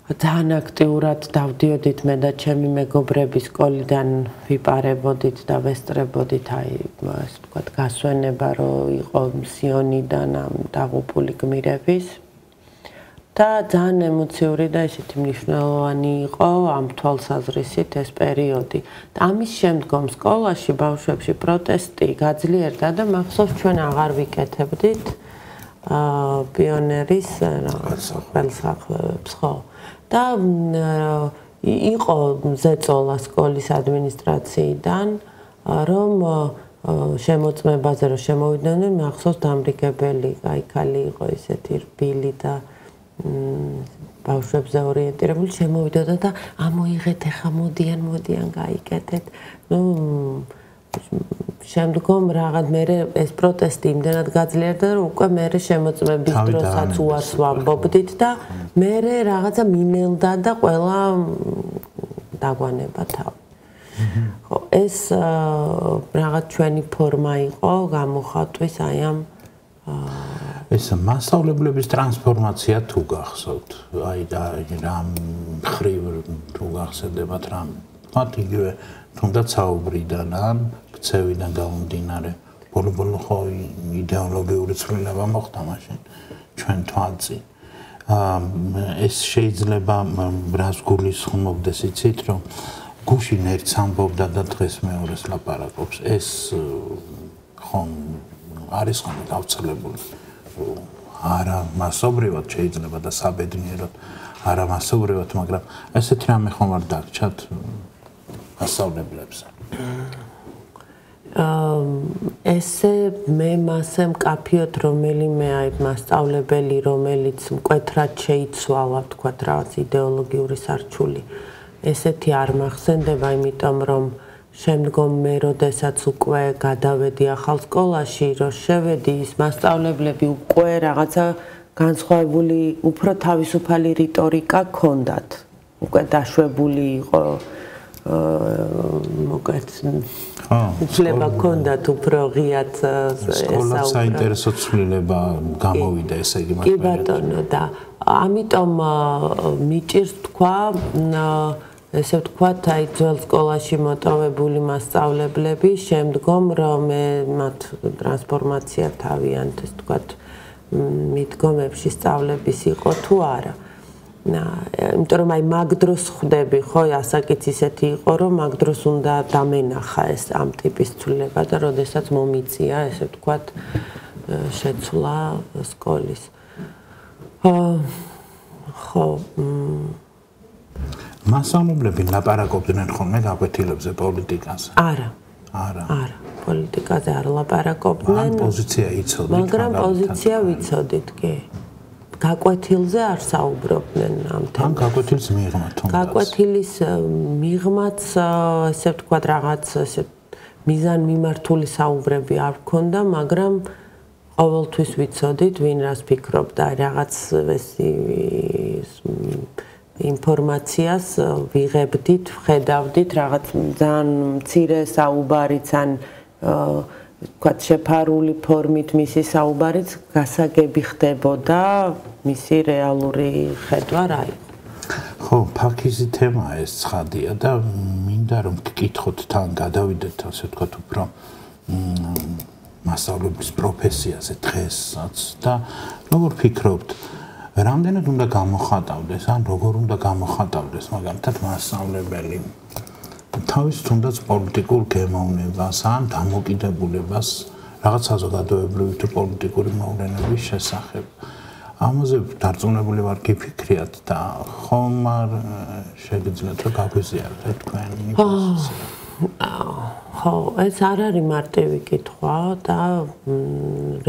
ძალიან აქტიურად დავდიოდით მე და ჩემი მეგობრები სკოლიდან ვიპარებოდით და ვესწრებოდით აი ასე ვთქვათ გასვენება რომ იყო სიონიდან ამ დაღუპული გმირების და ძალიან ემოციური და ესეთი მნიშვნელოვანი იყო ამ თვალსაზრისით ეს პერიოდი და ამის შემდგომ სკოლაში ბავშვებში პროტესტი გაძლიერდა და მახსოვს ჩვენ აღარ ვიკეთებდით პიონერის ხელსაყრელებს ხო და იყო ზეწოლა სკოლის ადმინისტრაციიდან რომ შემოწმებაზე რომ შემოვიდნენ მახსოვს დამრიგებელი კაიქალი იყო ესეთი რბილი და ბავშვებზე ორიენტირებული შემოვიდოდა და ამოიღეთ ახლა მოდიან გაიკეთეთ ნუ შემდგომ რაღაც მე ეს პროტესტი იმდენად გაძლიერდა რომ უკვე მე შემოწმების დროსაც უარს ვამბობდით და მე რაღაცა მინელდა და ყველა დაგვანება თავი ხო ეს რაღაც ჩვენი ფორმა იყო გამოხატვის აი ამ ეს მასშტაბლების ტრანსფორმაცია თუ გახსოვთ აი და რამ ხრივ თუ გახსენდებათ რამ მათ იგივე თუნდაც საუბრიდან ან ქცევიდან გამომდინარე ბოლო ხო იდეოლოგიური ცვლილება მოხდა მაშინ ჩვენ თვალწინ ეს შეიძლება რას გულისხმობდეს იცით რომ გუშინ ერთს ამბობდა და დღეს მეორეს ლაპარაკობს ეს ხომ არის ხომ გავრცელებული არა მასობრივად შეიძლება და საბედნიეროდ არა მასობრივად მაგრამ ესეთი რამე ხომ არ დაგჭათ მასშტაბლებზე ესე მე მასე მკაფიოდ რომელიმე აი მასწავლებელი რომელიც მკვეთრად შეიცვალა თქვათ რაღაც იდეოლოგიური სარჩული ესეთი არ მახსენდება იმიტომ რომ შემდგომ მე როდესაც უკვე გადავედი ახალ სკოლაში რომ შევედი ის მასწავლებლები უკვე რაღაცა განსხვავებული უფრო თავისუფალი რიტორიკა ჰქონდათ უკვე დაშვებული იყო მოკლედ უფლება ჰქონდათ უფრო ღიად ესაუბრა საინტერესო ცვლილება გამოვიდა ესე იგი კი ბატონო და ამიტომ მიჭირს თქვა ესე ვთქვათ აი ძველ სკოლაში მოტოვებული მასწავლებლები შემდგომ რომ მათ ტრანსფორმაცია თავიანთ ეს ვთქვათ მიდგომებში სწავლების იყო თუ არა იმიტომ რომ აი მაგ დროს ხვდები ხო ასაკიც ისეთი იყო რომ მაგ დროს უნდა დამენახა ეს ამ ტიპის ცვლილება და როდესაც მომიწია ესე ვთქვათ შეცვლა სკოლის ხო მასწავლებლები ლაპარაკობდნენ ხოლმე გაკვეთილებზე პოლიტიკაზე არა პოლიტიკაზე არ ლაპარაკობდნენ ან პოზიცია იცოდით მაგრამ პოზიცია ვიცოდით კი გაკვეთილზე არ საუბრობდნენ ამ თემაზე. ან გაკვეთილს მიღმა თუნდაც. გაკვეთილის მიღმაც ესე ვთქვათ რაღაც ესე მიზან მიმართული საუბრები არ გქონდა, მაგრამ ყოველთვის ვიცოდით ვინ რას ფიქრობდა, რაღაც ეს ინფორმაციას ვიღებდით, ვხედავდით, რაღაც ძალიან მცირე საუბარიც ან ვთქვათ შეფარული ფორმით მისი საუბარიც გასაგები ხდებოდა მისი რეალური ხედვა რა იყო. ხო, ფაქიზი თემაა ეს ცხადია და მინდა რომ გკითხოთ თან გადავიდეთ ასე ვთქვათ უფრო მასწავლებლების პროფესიაზე დღესაც და როგორ ფიქრობთ რამდენად უნდა გამოხატავდეს ან როგორ უნდა გამოხატავდეს მაგალითად მასწავლებელი თავის თუნდაც პოლიტიკურ გემოვნებას ან დამოკიდებულებას რაღაც საზოგადოებრივი თუ პოლიტიკური მოვლენების შესახებ. ამაზე დარწმუნებული ვარ გიფიქრიათ და ხომ არ შეგიძლიათ რომ გაგვიზიაროთ თქვენი პოზიცია. ხო, ეს არ არის მარტივი კითხვა და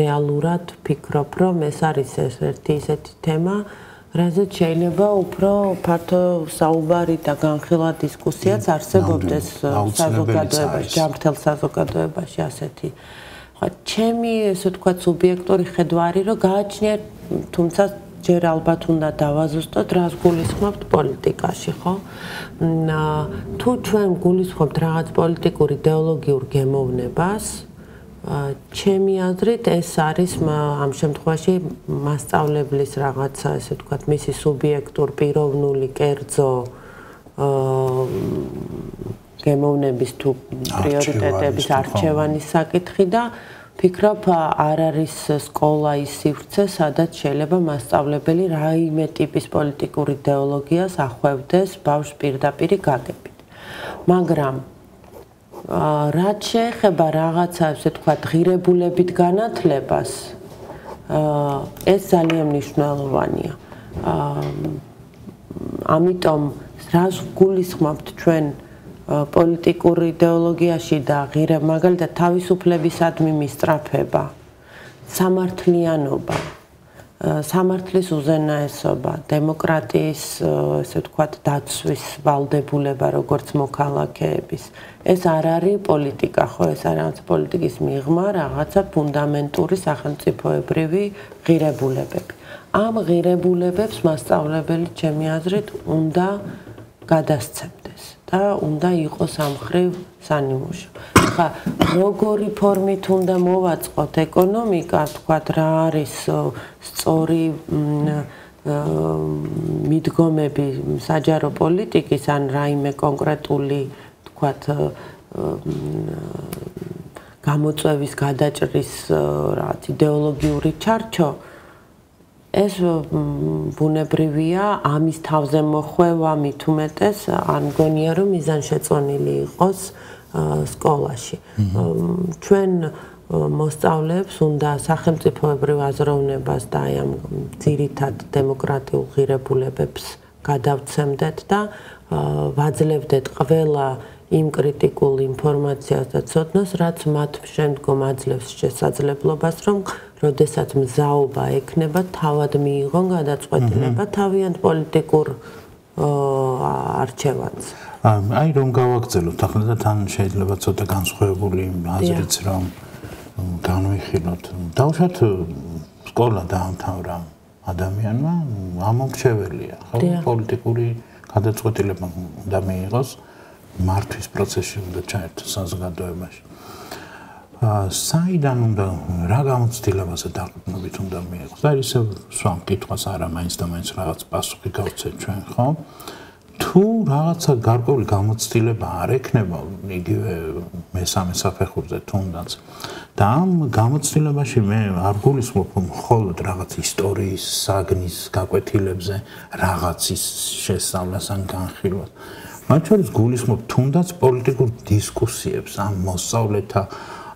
რეალურად ვფიქრობ, რომ ეს არის ერთი ისეთი თემა, რაზეც შეიძლება უფრო ფართო საუბარი და განხილვა დისკუსიაც არსებობდეს საზოგადოებაში, ჯანმრთელ საზოგადოებაში ასეთი. ხო, ჩემი ესე ვთქვათ სუბიექტური ხედვა არის, რომ გააჩნიათ, თუმცა ჯერ ალბათ უნდა დავაზუსტოთ, რას გულისხმობთ პოლიტიკაში, ხო? თუ ჩვენ გულისხმობთ რაღაც პოლიტიკურ იდეოლოგიურ გემოვნებას, ჩემი აზრით ეს არის ამ შემთხვევაში მასწავლებლის რაღაცა, ესე ვთქვათ, მისი სუბიექტურ პიროვნული კერძო გემოვნების თუ პრიორიტეტების არჩევანის საკითხი და ვფიქრობ, არ არის სკოლა ის სივრცე, სადაც შეიძლება მასწავლებელი რაიმე ტიპის პოლიტიკურ იდეოლოგიას ახვევდეს ბავშვს პირდაპირ გაგებით. მაგრამ რაც შეეხება რაღაცა, ესე ვთქვათ, ღირებულებით განათლებას, ეს ძალიან მნიშვნელოვანია. ამიტომ რას გულისხმობთ ჩვენ პოლიტიკურ იდეოლოგიაში და მაგალითად თავისუფლებისადმი მისწრაფება, სამართლიანობა, სამართლის უზენაესობა, დემოკრატიის, ესე ვთქვათ, დაცვის ვალდებულება როგორც მოქალაქეების. ეს არ არის პოლიტიკა, ხო, ეს არის პოლიტიკის მიღმა, რაღაცა ფუნდამენტური სახელმწიფოებრივი ღირებულებები. ამ ღირებულებებს მასწავლებელი, ჩემი აზრით, უნდა გადასცემდეს და უნდა იყოს ამ მხრივ სანიმუშო. ხა, როგორი ფორმით უნდა მოვაწყოთ ეკონომიკა, თქვათ, რა არის სწორი მიდგომები საჯარო პოლიტიკის ან რაიმე კონკრეტული, თქვათ, გამოწვევის გადაჭრის რაღაც იდეოლოგიური ჩარჩო, ეს ბუნებრივია, ამის თავზე მოხვევა მით უმეტეს არ მგონია, რომ მიზანშეწონილი იყოს სკოლაში. ჩვენ მოსწავლეებს უნდა სახელმწიფოებრივ აზროვნებას და აი ამ ძირითად დემოკრატიულ ღირებულებებს გადავცემდეთ და ვაძლევდეთ ყველა იმ კრიტიკულ ინფორმაციას და ცოდნას, რაც მათ შემდგომ აძლევს შესაძლებლობას, რომ როდესაც მზაობა ექნება, თავად მიიღონ გადაწყვეტილება თავიანთ პოლიტიკურ არჩევანს. აი რომ გავაგრძელოთ ახლა და თან შეიძლება ცოტა განსხვავებული აზრიც რომ განვიხილოთ. დავუშვათ სკოლა დაამთავრა ადამიანმა, ამომრჩეველია, ხო? პოლიტიკური გადაწყვეტილება უნდა მიიღოს, მართვის პროცესში უნდა ჩაერთოს საზოგადოებაში. საიდან უნდა რა გამოცდილებაზე დაყრდნობით უნდა მიიღოს? და ისევ სვამ კითხვას არა მაინც და მაინც რაღაც პასუხი გავცეთ ჩვენ, ხო? თუ რაღაცა გარკვეული გამოცდილება არ ექნება იგივე მესამე საფეხურზე თუნდაც და ამ გამოცდილებაში მე არ გულისხმობ მხოლოდ რაღაც ისტორიის საგნის გაკვეთილებზე რაღაცის შესწავლას ან განხილვას. მათ შორის გულისხმობ თუნდაც პოლიტიკურ დისკუსიებს ამ მოსწავლეთა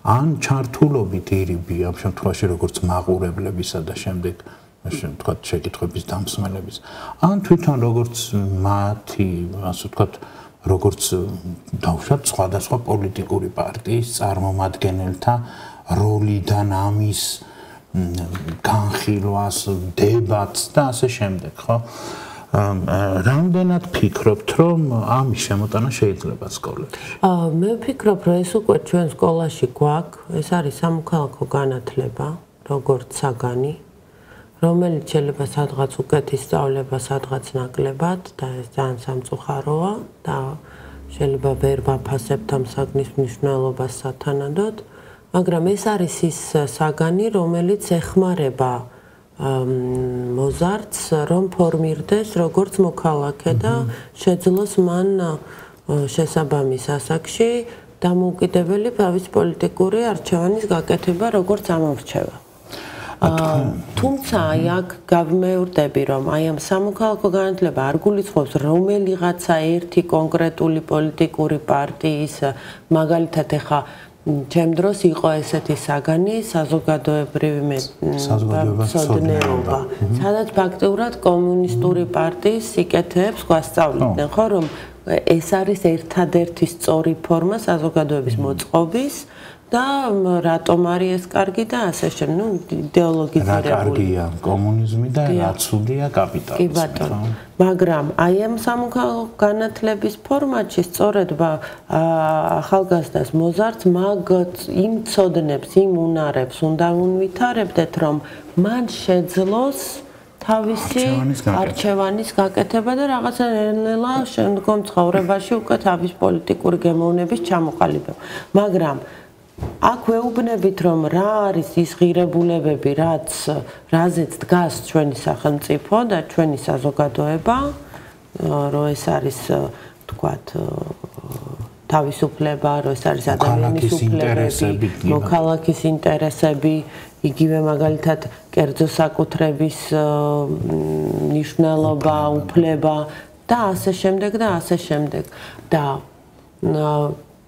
ან ჩართულობით ირიბი ამ შემთხვევაში როგორც მაყურებლებისა და შემდეგ თქვათ შეკითხვების დამსმელების ან თვითონ როგორც მათი ასე ვთქვათ როგორც დავუშვათ სხვადასხვა პოლიტიკური პარტიის წარმომადგენელთა როლიდან ამის განხილვას, დებატს და ასე შემდეგ, ხო? რამდენად ფიქრობთ, რომ ამის შემოტანა შეიძლება სკოლებში? მე ვფიქრობ, რომ ეს უკვე ჩვენ სკოლაში გვაქვს, ეს არის სამოქალაქო განათლება, როგორც საგანი, რომელიც შეიძლება სადღაც უკეთ ისწავლება, სადღაც ნაკლებად და ეს ძალიან სამწუხაროა და შეიძლება ვერ ვაფასებთ ამ საგნის მნიშვნელობას სათანადოდ, მაგრამ ეს არის ის საგანი, რომელიც ეხმარება მოზარდს, რომ ფორმირდეს როგორც მოქალაქე და შეძლოს მან შესაბამის ასაკში დამოუკიდებელი თავის პოლიტიკური არჩევანის გაკეთება როგორც ამომრჩეველ. თუმცა აი აქ გავიმეორდები, რომ აი ამ სამოქალაქო განათლება არ გულისხმობს რომელიღაცა ერთი კონკრეტული პოლიტიკური პარტიის მაგალითად ეხა ჩემ დროს იყო ესეთი საგანი საზოგადოებრივი მეცოდნეობა, სადაც ფაქტიურად კომუნისტური პარტიის სიკეთეებს გვასწავლიდნენ, ხო, რომ ეს არის ერთადერთი სწორი ფორმა საზოგადოების მოწყობის და რატომ არის ეს კარგი და ასე შემდეგ, ნუ იდეოლოგიზირებული. რა კარგია კომუნიზმი და რა ცუდია კაპიტალიზმი. კი ბატონო. მაგრამ აი ამ სამოქალაქო განათლების ფორმატში სწორედ ახალგაზრდას მოზარდს მაგ იმ ცოდნებს, იმ უნარებს უნდა უნვითარებდეთ, რომ მან შეძლოს თავისი არჩევანის გაკეთება და რაღაცა ნელა შემდგომ ცხოვრებაში უკვე თავის პოლიტიკური გემოვნების ჩამოყალიბება. მაგრამ აქ ვეუბნებით, რომ რა არის ის ღირებულებები, რაზეც დგას ჩვენი სახელმწიფო და ჩვენი საზოგადოება, რომ ეს არის, თქვათ, თავისუფლება, რომ ეს არის ადამიანის უფლებები, მოქალაქის ინტერესები, იგივე მაგალითად კერძო საკუთრების მნიშვნელობა, უფლება და ასე შემდეგ და ასე შემდეგ. და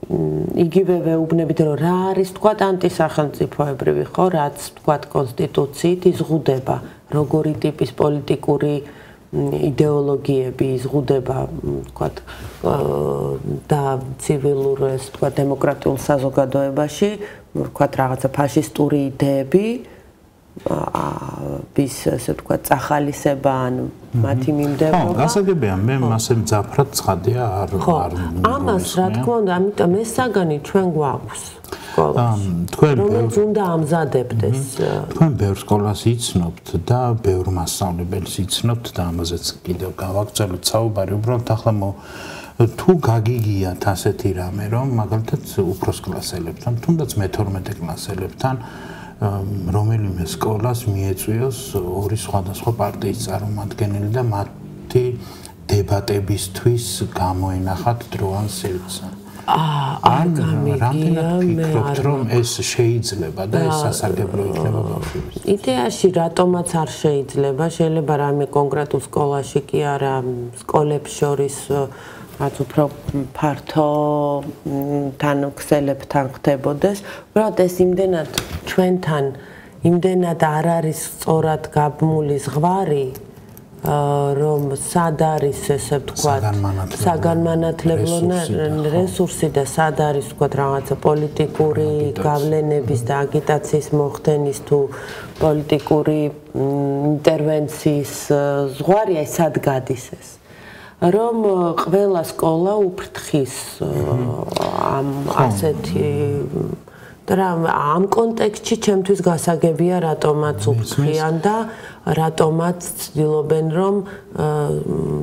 იგივე ვეუბნებით, რომ რა არის, თქვათ, ანტისახელმწიფოებრივი, ხო, რაც, თქვათ, კონსტიტუციით იზღუდება, როგორი ტიპის პოლიტიკური იდეოლოგიები იზღუდება, თქვათ, და ცივილურ, ეს, თქვათ, დემოკრატიულ საზოგადოებაში, თქვათ, რაღაცა ფაშისტური იდეები, bis ასე ვთქვათ, წახალისება ან მათი მიმდევრობა. ხო, გასაგებია, მე მასე მძაფრად ცხადია არ ამას რა თქმა უნდა, ამიტომ ეს საგანი ჩვენ გვაქვს სკოლაში. რომელიც უნდა ამზადებდეს. თქვენ ბევრ სკოლას იცნობთ და ბევრ მასწავლებელს იცნობთ და ამაზეც კიდევ გავაგრძელოთ საუბარი, უბრალოდ ახლა თუ გაგიგიათ ასეთი რამე, რომ მაგალითად უფროს კლასელებთან, თუნდაც მე-12 კლასელებთან რომელიმე სკოლას მიეწვიოს ორი სხვადასხვა პარტიის წარმომადგენელი და მათი დებატებისთვის გამოენახათ დრო ან სივრცე. არ გამიგია, მე არ რომ ეს შეიძლება და ეს სასარგებლო იქნება ბავშვებს. იდეაში რატომაც არ შეიძლება, შეიძლება რამე კონკრეტულ სკოლაში კი არა, სკოლებს შორის რაც უფრო ფართო თანხმდებთან ხდებოდეს, უბრალოდ ეს იმდენად ჩვენთან იმდენად არ არის სწორად გაბმული ზღვარი, რომ სად არის ესე ვთქვათ საგანმანათლებლო რესურსი და სად არის ვთქვათ რაღაცა პოლიტიკური გავლენების და აგიტაციის მოხდენის თუ პოლიტიკური ინტერვენციის ზღვარი აი სად გადის ეს. რომ ყველა სკოლა უფრთხის ამ ასეთი და ამ კონტექსტში ჩემთვის გასაგებია რატომაც უფრთხიან და რატომაც ცდილობენ რომ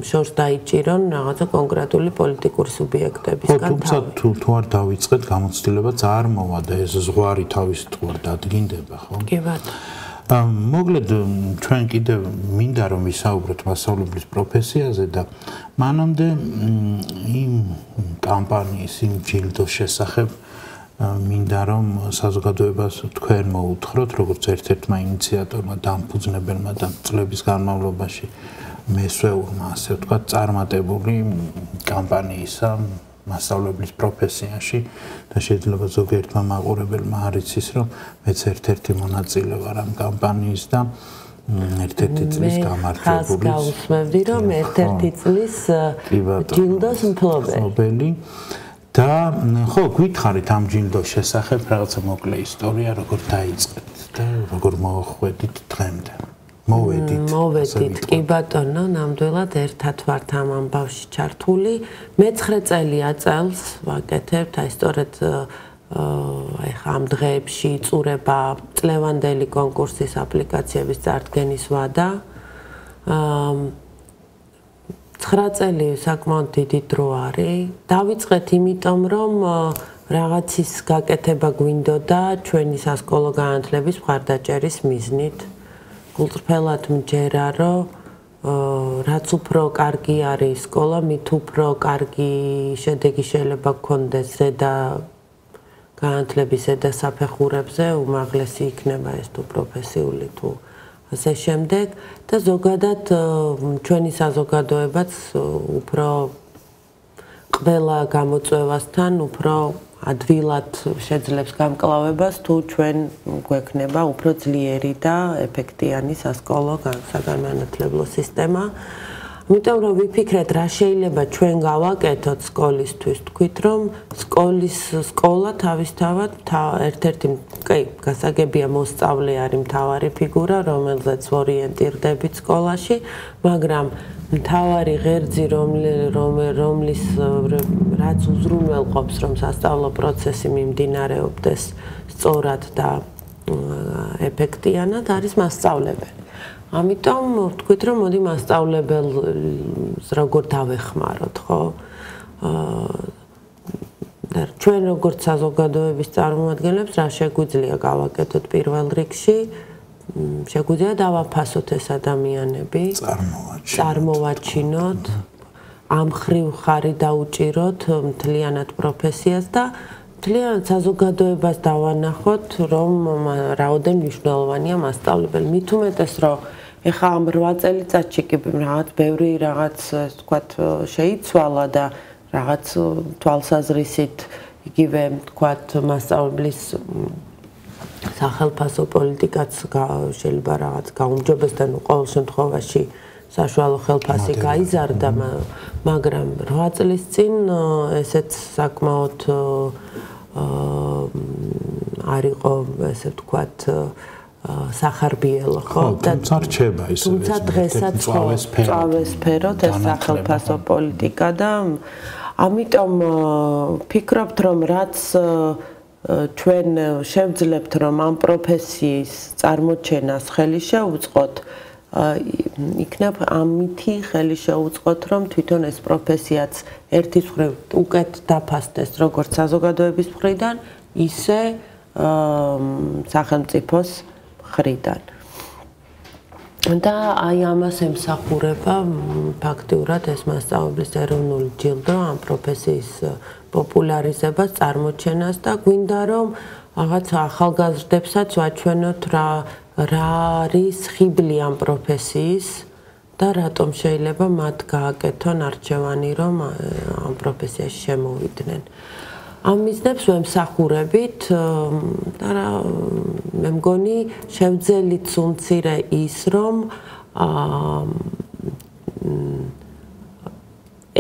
შორს დაიჭირონ რაღაცა კონკრეტული პოლიტიკური სუბიექტებისგან. თუმცა თუ არ დავიწყეთ გამოცდილებაც არ მოვა და ეს ზღვარი თავის თვალ დადგინდება, ხო? კი ბატონო. მოკლედ ჩვენ კიდევ მინდა რომ ვისაუბროთ მასწავლებლის პროფესიაზე და მანამდე იმ კამპანიის იმ ჯილდოს შესახებ მინდა რომ საზოგადოებას თქვენ მოუთხროთ როგორც ერთ-ერთმა ინიციატორმა და დამფუძნებელმა და წლების განმავლობაში მესვეურმა ასე ვთქვათ წარმატებული კამპანიისა მასწავლებლის პროფესიაში და შეიძლება ზოგიერთმა მაყურებელმა არ იცის რომ მეც ერთ-ერთი მონაწილე ვარ ამ კამპანიის და ერთ-ერთი წლის გამარჯვებული. გავუსმევდი რომ ერთ-ერთი წლის ჯილდოს მფლობელი. და ხო, გითხარით ამ ჯილდოს შესახებ რაღაცა მოკლე ისტორია, როგორ დაიწყეთ და როგორ მოხვედით დღემდე. მოვედით, კი ბატონო, ნამდვილად ერთად ვართ ამ ამბავში ჩართული. მე-9 წელია წელს ვაკეთებთ, აი სწორედ აი ამ დღეებში იწურება წლევანდელი კონკურსის აპლიკაციების წარდგენის ვადა. 9 წელი საკმაოდ დიდი დრო არის. დავიწყეთ იმიტომ, რომ რაღაცის გაკეთება გვინდოდა ჩვენი სასკოლო განათლების მხარდაჭერის მიზნით. გულწრფელად მჯერა, რომ რაც უფრო კარგი არის სკოლა, მით უფრო კარგი შედეგი შეიძლება გქონდეს ზედა განათლების ზედასაფეხურებზე უმაღლესი იქნება ეს თუ პროფესიული თუ ასე შემდეგ და ზოგადად ჩვენი საზოგადოებაც უფრო ყველა გამოწვევასთან უფრო ადვილად შეძლებს გამკლავებას თუ ჩვენ გვექნება უფრო ძლიერი და ეფექტიანი სასკოლო საგანმანათლებლო სისტემა. Ამიტომ რომ ვიფიქრეთ რა შეიძლება ჩვენ გავაკეთოთ სკოლისთვის, თქვით რომ სკოლა თავისთავად ერთ-ერთი გასაგებია მოსწავლე არის მთავარი ფიგურა, რომელზეც ორიენტირდებით სკოლაში, მაგრამ მთავარი ღერძი რომლის რაც უზრუნველყოფს რომ სასწავლო პროცესი მიმდინარეობდეს სწორად და ეფექტიანად არის მასწავლებელი. ამიტომ ვთქვით რომ მოდი მასწავლებელს როგორ დავეხმაროთ, ხო? ჩვენ როგორც საზოგადოების წარმომადგენლებს რა შეგვიძლია გავაკეთოთ პირველ რიგში? შეგვიძლია დავაფასოთ ეს ადამიანები, წარმოვაჩინოთ, ამ ხრივ ხარი დაუჭიროთ მთლიანად პროფესიას და მთლიანად საზოგადოებას დავანახოთ, რომ რაოდენ მნიშვნელოვანია მასწავლებელი. მით უმეტეს, რომ ეხლა ამ 8 წელიწადში კი რაღაც ბევრი რაღაც თქვათ შეიცვალა და რაღაც თვალსაზრისით იგივე თქვათ მასწავლებლის სახელმწიფო პოლიტიკაც შეიძლება რაღაც გაუმჯობესდა, ნუ ყოველ შემთხვევაში საშუალო ხელფასი გაიზარდა, მაგრამ 8 წლის წინ ესეც საკმაოდ არ იყო ესე ვთქვათ სახარბიელო, ხო? თუმცა რჩება ისე. თუმცა დღესაც წავესფეროთ ეს სახელმწიფო პოლიტიკა და ამიტომ ვფიქრობთ რომ რაც ჩვენ შევძლებთ რომ ამ პროფესიის წარმოჩენას ხელი შეუწყოთ, იქნებ ამითი ხელი შეუწყოთ რომ თვითონ ეს პროფესიაც ერთის მხრივ უკეთ დაფასდეს როგორც საზოგადოების მხრიდან, ისე სახელმწიფოს მხრიდან. და აი ამას ემსახურება ფაქტიურად ეს მასწავლებლის ეროვნული ჯილდო ამ პროფესიის პოპულარიზებას, წარმოჩენას და გვინდა რომ რაღაც ახალგაზრდებსაც ვაჩვენოთ რა არის ხიბლი ამ პროფესიის და რატომ შეიძლება მათ გააკეთონ არჩევანი რომ ამ პროფესიაში შემოვიდნენ. ამ მიზნებს ვემსახურებით და მე მგონი შევძელით უმცირე ის რომ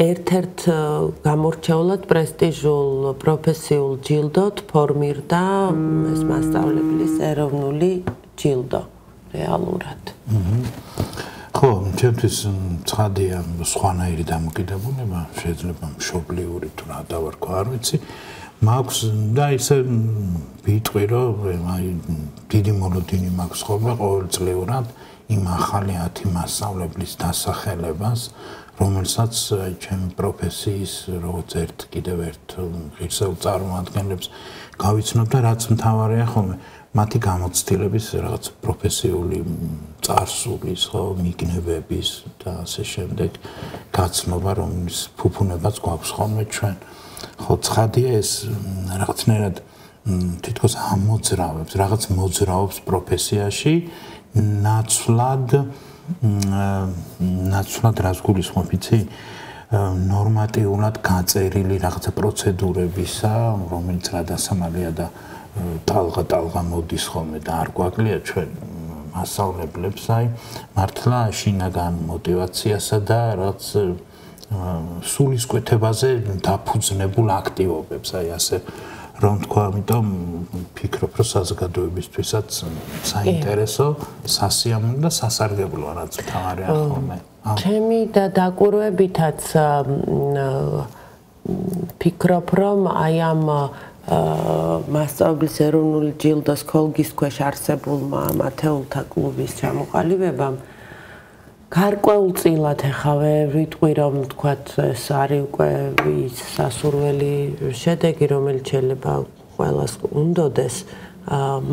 ერთ-ერთ გამორჩეულად პრესტიჟულ პროფესიულ ჯილდოთ ფორმირდა ეს მასწავლებლის ეროვნული ჯილდო რეალურად. ხო, ჩემთვის ცხადია სხვანაირი დამოკიდებულება, შეიძლება მშობლიური თუ რა დავარქვა, არ ვიცი. მაქვს და ისე ვიტყვი რომ აი დიდი მოლოდინი მაქვს ხოლმე ყოველწლიურად იმ ახალი 10 მასწავლებლის დასახელებას, რომელსაც აი ჩემი პროფესიის როგორც კიდევ ერთ ღირსეულ წარმომადგენლებს გავიცნობ და რაც მთავარია ხოლმე მათი გამოცდილების რაღაც პროფესიული წარსულის, ხო, მიგნებების და ასე შემდეგ გაცნობა, რომლის ფუფუნებაც გვაქვს ხოლმე ჩვენ. ხო, ცხადია ეს რაღაცნაირად თითქოს ამოძრავებს, რაღაც მოძრაობს პროფესიაში, ნაცვლად რას გულისხმობ, იცი? ნორმატიულად გაწერილი რაღაცა პროცედურებისა, რომელიც რა დასამალია და ტალღა მოდის ხოლმე და არ გვაკლია ჩვენ მასწავლებლებს აი მართლა შინაგან мотиваციასა და რაც სულისკვეთებაზე დაფუძნებულ აქტივობებს აი ასე რომ თქვა, ამიტომ ვფიქრობ რომ საზოგადოებისთვისაც საინტერესო, სასიამოვნო და სასარგებლოა რაც მთავარია ხოლმე. ჩემი და დაკვირვებითაც ვფიქრობ რომ აი ამ მასწავლებლის ეროვნული ჯილდოს ქოლგის ქვეშ არსებულმა მათეულთა კლუბის ჩამოყალიბებამ გარკვეულწილად ახლა ვიტყვი რომ თქვათ ეს არის უკვე სასურველი შედეგი, რომელიც შეიძლება ყველას უნდოდეს,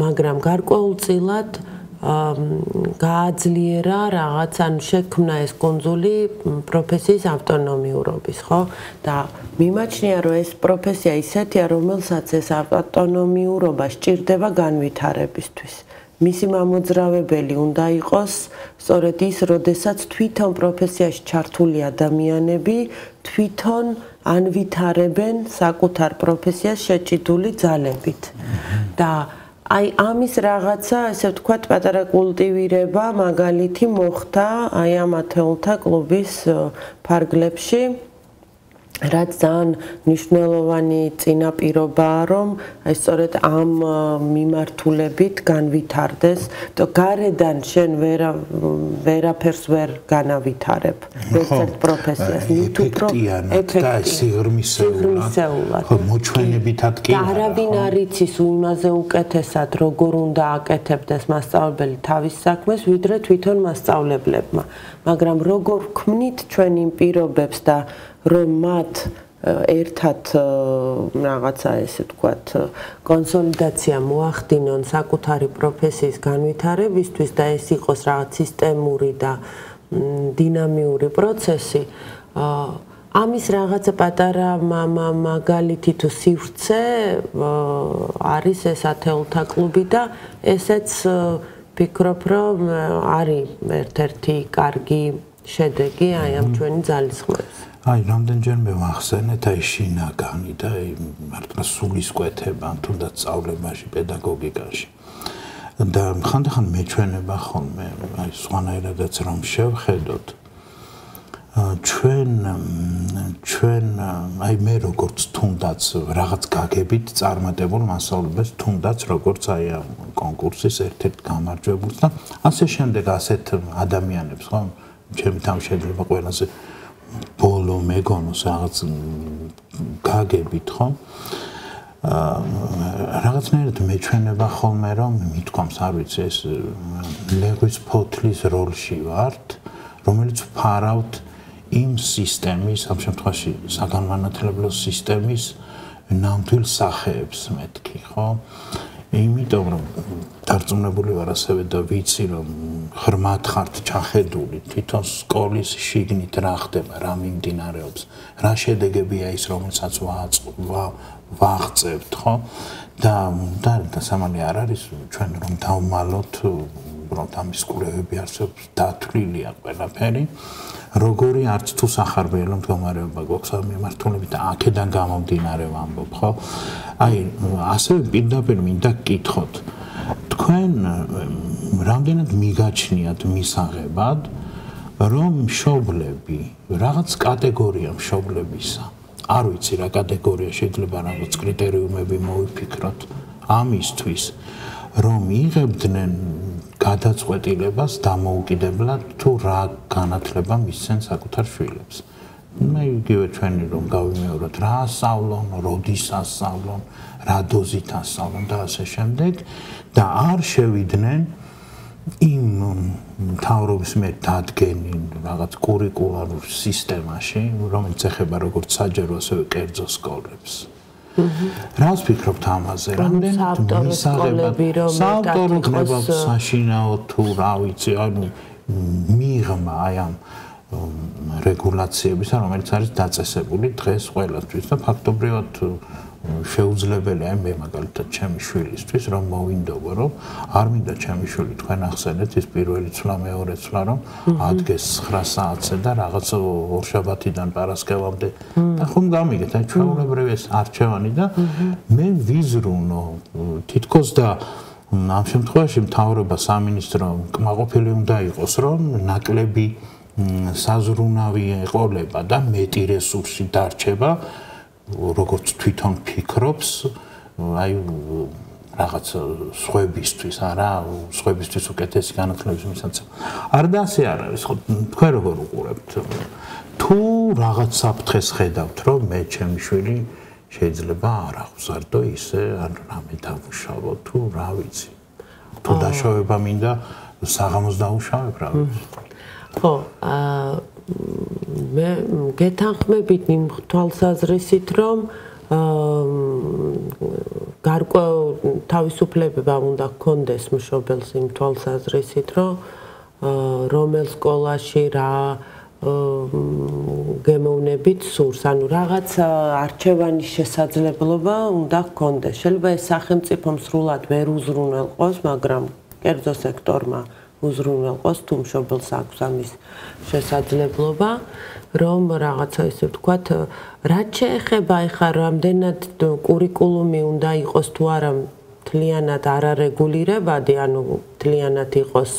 მაგრამ გარკვეულწილად გააძლიერა რაღაც ანუ შექმნა ეს კუნძული პროფესიის ავტონომიურობის, ხო? და მიმაჩნია რომ ეს პროფესია ისეთია, რომელსაც ეს ავტონომიურობა სჭირდება განვითარებისთვის. მისი მამოძრავებელი უნდა იყოს სწორედ ის, როდესაც თვითონ პროფესიაში ჩართული ადამიანები თვითონ ანვითარებენ საკუთარ პროფესიას შეჭიდული ძალებით. და აი ამის რაღაცა, ესე ვთქვათ, პატარა კულტივირება მაგალითი მოხდა აი ამ ათეულთა კლუბის ფარგლებში. რაც ძალიან მნიშვნელოვანი წინაპირობაა, რომ აი სწორედ ამ მიმართულებით განვითარდეს, და გარედან შენ ვერაფერს ვერ განავითარებ ერთ-ერთ პროფესიას, თუ ეფექტია სიღრმისეულად, ხო, მოჩვენებითად კი არა. არავინ არ იცის იმაზე უკეთესად, როგორ უნდა აკეთებდეს მასწავლებელი თავის საქმეს, ვიდრე თვითონ მასწავლებლებმა. მაგრამ როგორ ვქმნით ჩვენ იმ პირობებს და რომ მათ ერთად რაღაცა ესე ვთქვათ კონსოლიდაცია მოახდინონ საკუთარი პროფესიის განვითარებისთვის და ეს იყოს რაღაც სისტემური და დინამიური პროცესი, ამის რაღაცა პატარა მაგალითი თუ სივრცე არის ეს ათეულთა კლუბი და ესეც ვფიქრობ, რომ არის ერთ-ერთი კარგი შედეგი აი ამ ჩვენი ძალისხმევის. აი, რამდენჯერმე ვახსენეთ აი შინაგანი და აი მართლა სულისკვეთება, თუნდაც სწავლებაში, პედაგოგიკაში. და ხანდახან მეჩვენება ხოლმე, აი სხვანაირადაც რომ შევხედოთ, ჩვენ აი მე როგორც თუნდაც რაღაც გაგებით წარმატებულ მასწავლებლებს, თუნდაც როგორც აი ამ კონკურსის ერთ-ერთ გამარჯვებულს და ასე შემდეგ ასეთ ადამიანებს, ხო? ჩემი თან შეიძლება ყველაზე ბოლო მეგონოს რაღაც გაგებით, ხო? რაღაცნაირად მეჩვენება ხოლმე, რომ მithქვამს, არ ვიცი, ეს ლეღვის ფოთლის როლში ვართ, რომელიც ვფარავთ იმ სისტემის, ამ შემთხვევაში საგანმანათლებლო სისტემის ნამდვილ სახეებს მეთქი, ხო? იმიტომ რომ დარწმუნებული ვარ ასევე და ვიცი რომ ღრმად ხართ ჩახედული თვითონ სკოლის შიგნით რა ხდება, რა მიმდინარეობს, რა შედეგებია ის, რომელსაც ვაღწევთ, ხო? და სამალი არ არის ჩვენ რომ დავმალოთ, უბრალოდ ამის კვლევები არსებობს, დათვლილია ყველაფერი. როგორი არც თუ სახარბიელო მდგომარეობა გვაქვს ამ მიმართულებით და აქედან გამომდინარე ვამბობ, ხო? აი, ასევე პირდაპირ მინდა გკითხოთ, თქვენ რამდენად მიგაჩნიათ მისაღებად, რომ მშობლები, რაღაც კატეგორია მშობლებისა, არ ვიცი რა კატეგორია, შეიძლება რაღაც კრიტერიუმები მოვიფიქროთ ამისთვის, რომ იღებდნენ გადაწყვეტილებას დამოუკიდებლად თუ რა განათლება მისცენ საკუთარ შვილებს. მე იგივე ჩვენი რომ გავიმეოროთ რა ასწავლონ, როდის ასწავლონ, რა დოზით ასწავლონ და ასე შემდეგ და არ შევიდნენ იმ მთავრობის მიერ დადგენილ რაღაც კურიკულარულ სისტემაში, რომელიც ეხება როგორც საჯარო, ასევე კერძო სკოლებს. რას ფიქრობთ ამაზე? რამდენად მისაღებად საავტორო გნება საშინაო თუ რა ვიცი, ანუ მიღმა აი ამ რეგულაციებისა, რომელიც არის დაწესებული დღეს ყველასთვის და ფაქტობრივად შეუძლებელია მე მაგალითად ჩემი შვილისთვის რომ მოვინდობო, რომ არ მინდა ჩემი შვილი თქვენ ახსენეთ ის პირველი ცვლა, მეორე ცვლა, რომ ადგეს 9 საათზე და რაღაც ორშაბათიდან პარასკევამდე და ხომ გამიგეთ, აი ჩვეულებრივი ეს არჩევანი და მე ვიზრუნო თითქოს და ამ შემთხვევაში მთავრობა სამინისტრო კმაყოფილი უნდა იყოს, რომ ნაკლები საზრუნავი ეყოლება და მეტი რესურსი დარჩება როგორც თვითონ ფიქრობს, აი რაღაც სხვებისთვის, არა, სხვებისთვის უკეთესი განათლების მისაცემა. არ და ასე არ არის, ხო, თქვენ როგორ უყურებთ? თუ რაღაც საფრთხეს ხედავთ, რომ მე ჩემი შვილი შეიძლება არ აღზარდო ისე, ან რამე დავუშავო, თუ რა ვიცი. თუ დაშავება მინდა, საღამოს დავუშავებ, რა ვიცი. ხო, მე გეთანხმებით იმ თვალსაზრისით, რომ გარკვეულ თავისუფლება უნდა გქონდეს მშობელს იმ თვალსაზრისით, რომ რომელ სკოლაში რა გემოვნებით სურს, ანუ რაღაც არჩევანის შესაძლებლობა უნდა გქონდეს. შეიძლება ეს სახელმწიფომ სრულად ვერ უზრუნველყოს, მაგრამ კერძო სექტორმა უზრუნველყოს თუ მშობელს აქვს ამის შესაძლებლობა, რომ რაღაცა ისე ვთქვათ, რაც შეეხება ეხლა რამდენად კურიკულუმი უნდა იყოს თუ არა მთლიანად არარეგულირებადი, ანუ მთლიანად იყოს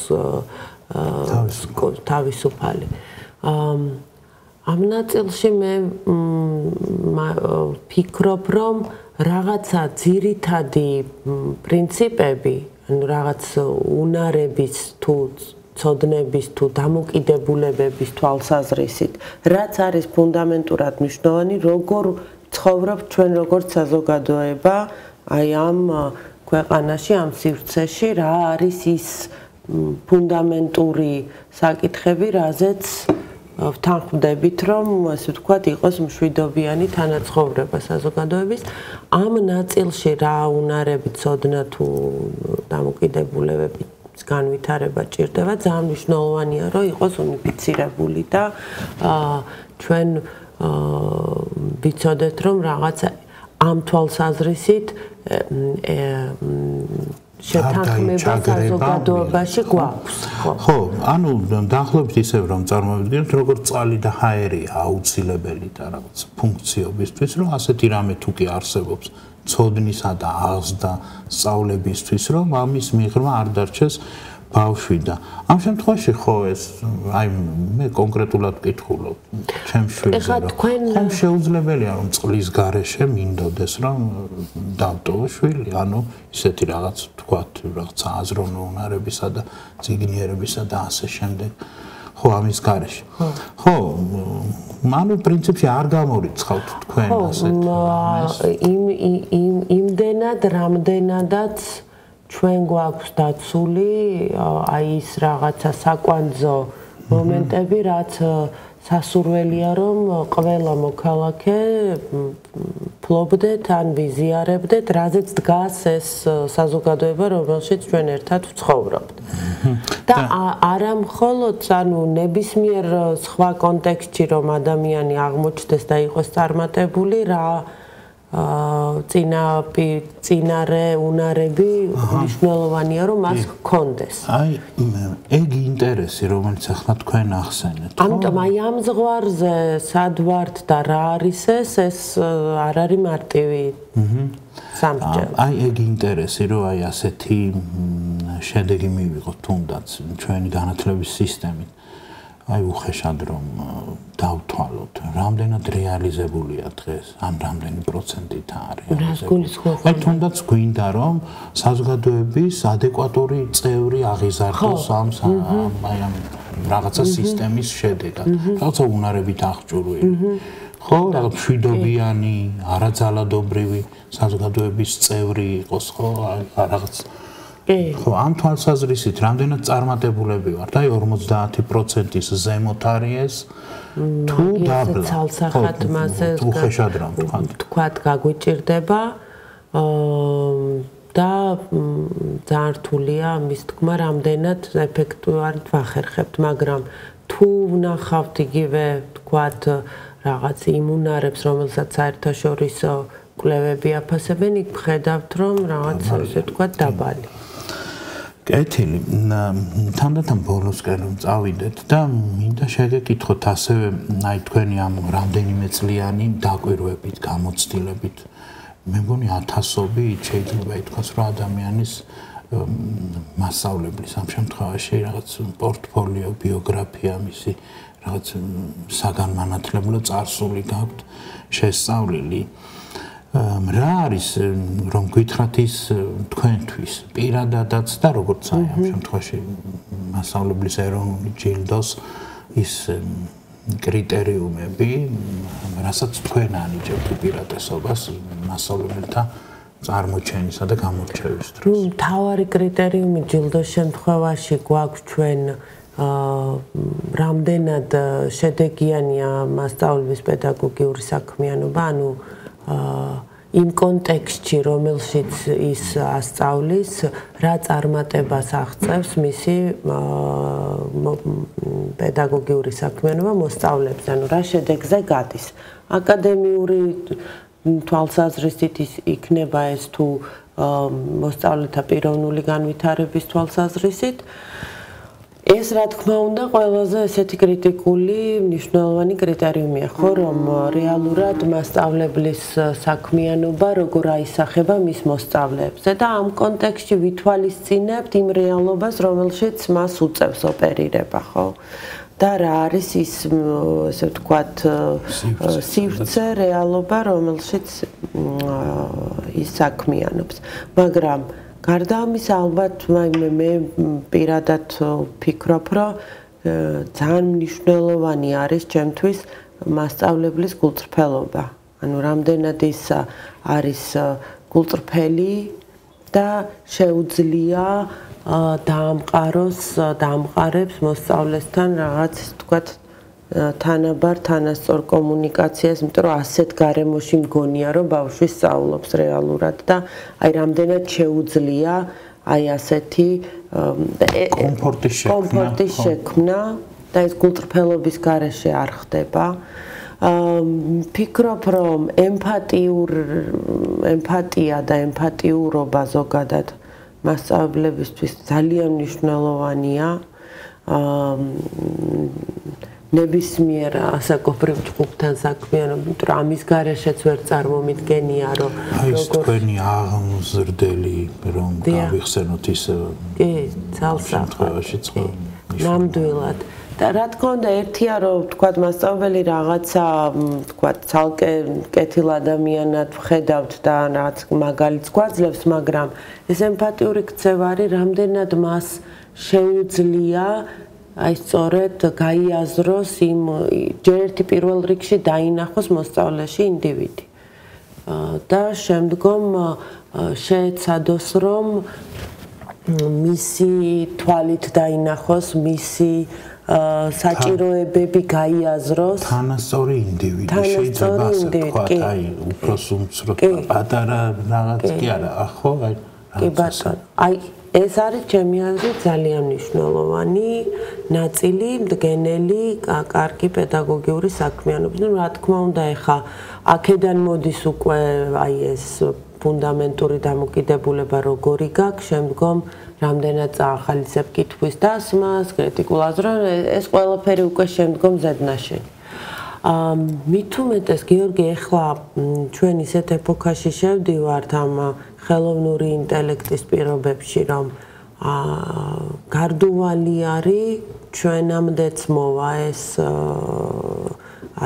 თავისუფალი. ამ ნაწილში მე ვფიქრობ, რომ რაღაცა ძირითადი პრინციპები, ანუ რაღაც უნარების თუ ცოდნების თუ დამოკიდებულებების თვალსაზრისით, რაც არის ფუნდამენტურად მნიშვნელოვანი, როგორ ცხოვრობ ჩვენ როგორც საზოგადოება, აი ამ ქვეყანაში, ამ სივრცეში, რა არის ის ფუნდამენტური საკითხები, რაზეც ვთანხმდებით, რომ ასე ვთქვათ, იყოს მშვიდობიანი თანაცხოვრება საზოგადოების. ამ ნაწილში რა უნარები, ცოდნა თუ დამოკიდებულებები განვითარება ჭირდება, ძალიან მნიშვნელოვანია, რომ იყოს უნიფიცირებული და ჩვენ ვიცოდეთ, რომ რაღაცა ამ თვალსაზრისით შეთანხმება საზოგადოებაში გვაქვს. ხო, ანუ დაახლოებით ისევ რომ წარმოვიდგინოთ, როგორც წყალი და ჰაერია აუცილებელი და რაღაც ფუნქციობისთვის, რომ ასეთი რამე თუ კი არსებობს ცოდნისა და აღზრდა სწავლებისთვის, რომ ამის მიღრმა არ დარჩეს ბავშვი და ამ შემთხვევაში ხო ეს აი მე კონკრეტულად ვკითხულობ ჩემს შვილზე რომ ხომ შეუძლებელია რომ წყლის გარეშე მინდოდეს რომ დავტოვო შვილი ანუ ისეთი რაღაც თქვათ რაღაც აზროვნო უნარებისა და ციგნიერებისა და ასე შემდეგ ხო ამის გარეშე ხო ანუ პრინციპში არ გამორიცხავთ თქვენ ასეთ იმდენად რამდენადაც ჩვენ გვაქვს დაცული აი ის რაღაცა საკვანძო მომენტები, რაც სასურველია რომ ყველა მოქალაქე ფლობდეთ ან ვიზიარებდეთ, რაზეც დგას ეს საზოგადოება, რომელშიც ჩვენ ერთად ვცხოვრობთ. და არა მხოლოდ ანუ ნებისმიერ სხვა კონტექსტში რომ ადამიანი აღმოჩნდეს და იყოს წარმატებული, რა წინარე უნარები მნიშვნელოვანია რომ მას ჰქონდეს. აი ეგ ინტერესი რომელიც ახლა თქვენ ახსენეთ. ამიტომ აი ამ ზღვარზე სად ვართ და რა არის ეს არ არის მარტივი სამსჯელი. აი ეგ ინტერესი რომ აი ასეთი შედეგი მივიღოთ თუნდაც ჩვენი განათლების სისტემით. აი უხეშად რომ დავთვალოთ, რამდენად რეალიზებულია დღეს, ან რამდენი პროცენტით არის. აი თუნდაც გვინდა რომ საზოგადოების ადეკვატური წევრი აღიზარდოს ამ რაღაცა სისტემის შედეგად. რაღაცა უნარებით აღჭურვილი. ხო, რაღაც მშვიდობიანი, არაძალადობრივი საზოგადოების წევრი იყოს, ხო, რაღაც ხო, ამ თვალსაზრისით რამდენად წარმატებულები ვართ? აი 50%-ის ზემოთ არის ეს თუ დაბლა. ცალსახად მასე უხეშად რა ვთქვათ, გაგვიჭირდება და ძალიან რთულია ამის თქმა, რამდენად ეფექტურად ვახერხებთ, მაგრამ თუ ვნახავთ იგივე ვთქვათ რაღაც იმუნარებს, რომელსაც საერთაშორისო კვლევები აფასებენ, იქ ვხედავთ, რომ რაღაც ესე ვთქვათ დაბალი. კეთილი, თანდათან ბოლოსკენ რომ წავიდეთ და მინდა შეგეკითხოთ ასევე აი თქვენი ამ რამდენიმე წლიანი დაკვირვებით, გამოცდილებით. მე მგონი ათასობი შეიძლება ითქვას, რომ ადამიანის მასწავლებლის ამ შემთხვევაში რაღაც პორტფოლიო, ბიოგრაფია, მისი რაღაც საგანმანათლებლო წარსული გაქვთ შესწავლილი. რა არის რომ გითხრათ ის თქვენთვის პირადადაც და როგორც აი ამ შემთხვევაში მასწავლებლის ეროვნული ჯილდოს ის კრიტერიუმები, რასაც თქვენ ანიჭებთ უპირატესობას მასწავლებელთა წარმოჩენისა და გამორჩევის დროს. მთავარი კრიტერიუმი ჯილდოს შემთხვევაში გვაქვს ჩვენ რამდენად შედეგიანია მასწავლების პედაგოგიური საქმიანობა, ანუ იმ კონტექსტში, რომელშიც ის ასწავლის, რა წარმატებას აღწევს მისი პედაგოგიური საქმიანობა მოსწავლეებს, ანუ რა შედეგზე გადის. აკადემიური თვალსაზრისით იქნება ეს თუ მოსწავლეთა პიროვნული განვითარების თვალსაზრისით. ეს რა თქმა უნდა ყველაზე ესეთი კრიტიკული მნიშვნელოვანი კრიტერიუმია, ხო, რომ რეალურად მასწავლებლის საქმიანობა როგორ აისახება მის მოსწავლეებზე და ამ კონტექსტში ვითვალისწინებთ იმ რეალობას, რომელშიც მას უწევს ოპერირება, ხო? და რა არის ის, ესე ვთქვათ, სივრცე რეალობა, რომელშიც ის საქმიანობს. მაგრამ გარდა ამისა, ალბათ მე პირადად ვფიქრობ, რომ ძალიან მნიშვნელოვანი არის ჩემთვის მასწავლებლის გულწრფელობა. ანუ რამდენად ის არის გულწრფელი და შეუძლია დაამყარებს მოსწავლესთან რაღაც, თქვათ, თანაბარ, თანასწორ კომუნიკაციას, იმიტომ რომ ასეთ გარემოში მგონია, რომ ბავშვი სწავლობს რეალურად და აი რამდენად შეუძლია აი ასეთი კომფორტის შექმნა და ეს გულწრფელობის გარეშე არ ხდება. ვფიქრობ, რომ ემპათია და ემპათიურობა ზოგადად მასწავლებისთვის ძალიან მნიშვნელოვანია. ნებისმიერ ასაკობრივ ჯგუფთან საქმიანობა, იმიტომ რომ ამის გარეშეც ვერ წარმომიდგენია, რომ ეს თქვენი აღმზრდელი რომ გავიხსენოთ ის ძალსაღებაში ნამდვილად. და რა თქმა უნდა, ერთია რომ თქვათ მასწავლებელი რაღაცა, თქვათ, ცალკე კეთილ ადამიანად ვხედავთ და რაღაც მაგალითს გვაძლევს, მაგრამ ეს ემპათიური ქცევა არის, რამდენად მას შეუძლია აი სწორედ გაიაზროს იმ ჯერ ერთი პირველ რიგში დაინახოს მოსწავლეში ინდივიდი. და შემდგომ შეეცადოს, რომ მისი თვალით დაინახოს, მისი საჭიროებები გაიაზროს. თანასწორი ინდივიდი შეიძლება ასე ვთქვათ, აი უფრო სუმცრო პატარა რაღაც კი არა, ხო, აი კი ბატონო, აი ეს არის ჩემი აზრით ძალიან მნიშვნელოვანი ნაწილი მდგენელი კარგი პედაგოგიური საქმიანობის. ნუ რა თქმა უნდა, ეხა აქედან მოდის უკვე აი ეს ფუნდამენტური დამოკიდებულება როგორი გაქვს, შემდგომ რამდენად წაახალისებ კითხვის დასმას, კრიტიკულ აზროვნებას, ეს ყველაფერი უკვე შემდგომ ზედნაშენი. მით უმეტეს, გიორგი, ეხლა ჩვენ ისეთ ეპოქაში შევდივართ ამ ხელოვნური ინტელექტის პირობებში, რომ გარდუვალი არის ჩვენამდეც მოვა ეს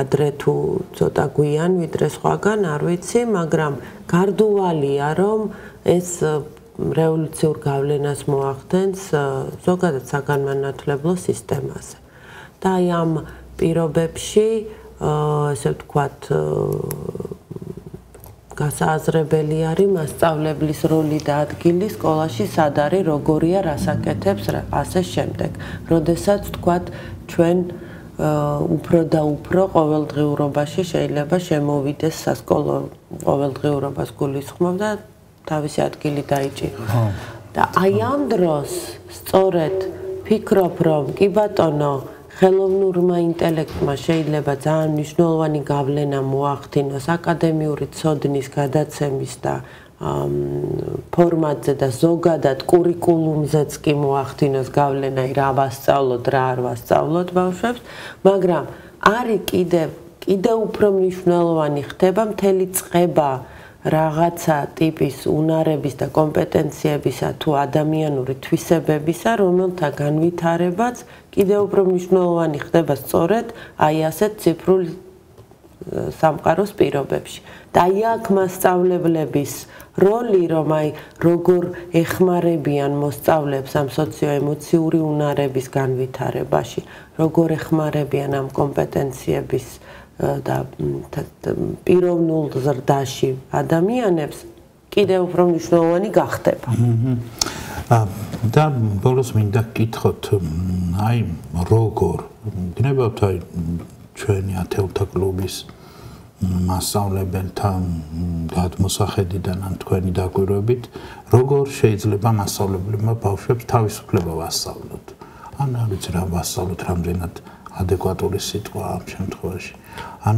ადრე თუ ცოტა გვიან ვიდრე სხვაგან, არ ვიცი, მაგრამ გარდუვალია, რომ ეს რევოლუციურ გავლენას მოახდენს ზოგადად საგანმანათლებლო სისტემაზე. და აი ამ პირობებში, ესე ვთქვათ, გასააზრებელი არის მასწავლებლის როლი და ადგილი სკოლაში, სად არის, როგორია, რას აკეთებს, ასე შემდეგ. როდესაც თქვათ, ჩვენ უფრო და უფრო ყოველდღიურობაში შეიძლება შემოვიდეს სასკოლო ყოველდღიურობას გულისხმობ და თავისი ადგილი დაიჭიროს. და აი ამ დროს სწორედ ფიქრობ, რომ კი ბატონო, ხელოვნურმა ინტელექტმა შეიძლება ძალიან მნიშვნელოვანი გავლენა მოახდინოს აკადემიური ცოდნის გადაცემის და ფორმატზე და ზოგადად კურიკულუმზეც კი მოახდინოს გავლენა, რა ვასწავლოთ, რა არ ვასწავლოთ ბავშვებს, მაგრამ არის კიდევ უფრო მნიშვნელოვანი ხდება მთელი წყება რაღაცა ტიპის უნარების და კომპეტენციებისა თუ ადამიანური თვისებებისა, რომელთა განვითარებაც კიდევ უფრო მნიშვნელოვანი ხდება სწორედ აი ასეთ ციფრულ სამყაროს პირობებში. და აი აქ მასწავლებლების როლი, რომ აი როგორ ეხმარებიან მოსწავლეებს ამ სოციოემოციური უნარების განვითარებაში, როგორ ეხმარებიან ამ კომპეტენციების და პიროვნულ ზრდაში ადამიანებს, კიდევ უფრო მნიშვნელოვანი გახდება. და ბოლოს მინდა გკითხოთ, აი როგორ გნებავთ აი ჩვენი ათეულთა კლუბის მასწავლებელთან გადმოსახედიდან ან თქვენი დაკვირვებით, როგორ შეიძლება მასწავლებლებმა ბავშვებს თავისუფლება ვასწავლოთ? ან არ ვიცი რა ვასწავლოთ, რამდენად ადეკვატური სიტყვა ამ შემთხვევაში. ან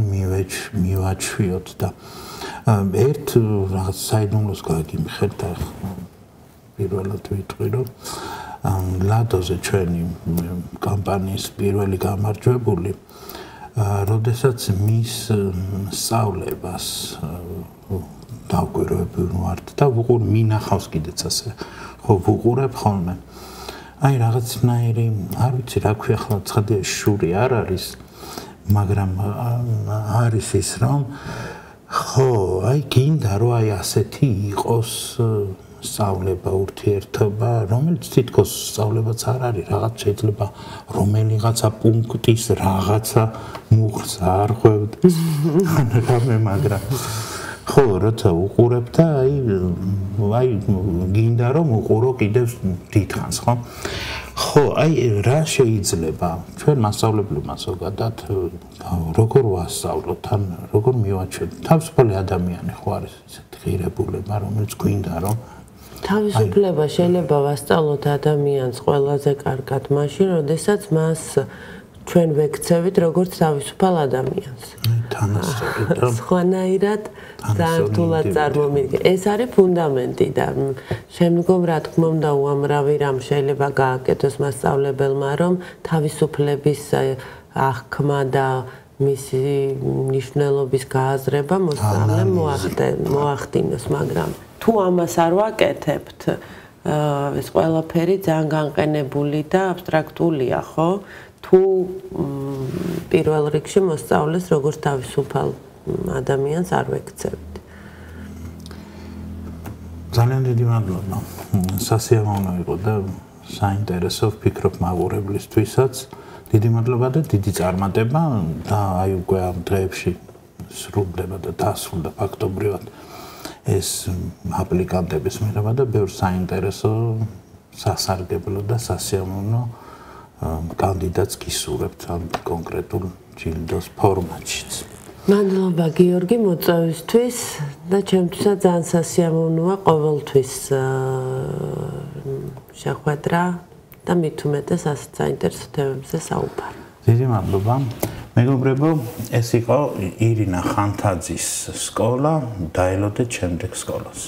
მივაჩვიოთ და ერთ რაღაც საიდუმლოს გაგიმხეთ და პირველად ვიტყვი, რომ ლადოზე ჩვენი კამპანიის პირველი გამარჯვებული როდესაც მის სწავლებას დავკვირვებულ ვართ და მინახავს კიდეც ასე ხო ვუყურებ ხოლმე აი რაღაცნაირი არ ვიცი რა ქვია ახლა ცხადია შური არ არის მაგრამ არის ის რომ ხო აი გინდა რომ აი ასეთი იყოს სწავლება ურთიერთობა რომელიც თითქოს სწავლებაც არ არის რაღაც შეიძლება რომელიღაცა პუნქტის რაღაცა მუხს არ ყვევდეს ან რამე მაგრამ ხო როცა უყურებ და აი გინდა რომ უყურო კიდევ დიდხანს ხო აი რა შეიძლება ჩვენ მასწავლებლებმა ზოგადად როგორ ვასწავლოთ ან როგორ მივაჩვენოთ თავისუფალი ადამიანი ხო არის ესეთი ღირებულება რომელიც გვინდა რომ თავისუფლება შეიძლება ვასწავლოთ ადამიანს ყველაზე კარგად მაშინ, როდესაც მას ჩვენ ვექცევით როგორც თავისუფალ ადამიანს. თანასწორად. სხვანაირად ზართულად წარმომიდგენ. ეს არის ფუნდამენტი და შემდგომ რა თქმა უნდა უამრავი რამ შეიძლება გააკეთოს მასწავლებელმა, რომ თავისუფლების აღქმა და მისი მნიშვნელობის გააზრება მოსწავლემ მოახდინოს, მაგრამ თუ ამას არ ვაკეთებთ, ეს ყველაფერი ძალიან განყენებული და აბსტრაქტულია, ხო? თუ პირველ რიგში მოსწავლეს როგორც თავისუფალ ადამიანს არ ვექცევით. ძალიან დიდი მადლობა. სასიამოვნო იყო და საინტერესო ვფიქრობ მაყურებლისთვისაც. დიდი მადლობა და დიდი წარმატება და აი უკვე ამ დღეებში სრულდება და დასრულდა ფაქტობრივად ეს აპლიკანტების მიღება და ბევრ საინტერესო სასარგებლო და სასიამოვნო კანდიდატს გისურვებთ ამ კონკრეტულ ჯილდოს ფორმატშიც. მადლობა გიორგი მოწვევისთვის და ჩემთვისაც ძალიან სასიამოვნოა ყოველთვის შეხვედრა და მით უმეტეს ასეთ საინტერესო თემებზე საუბარი. დიდი მადლობა. მეგობრებო, ეს იყო ირინა ხანთაძის სკოლა, დაელოდეთ შემდეგ სკოლას.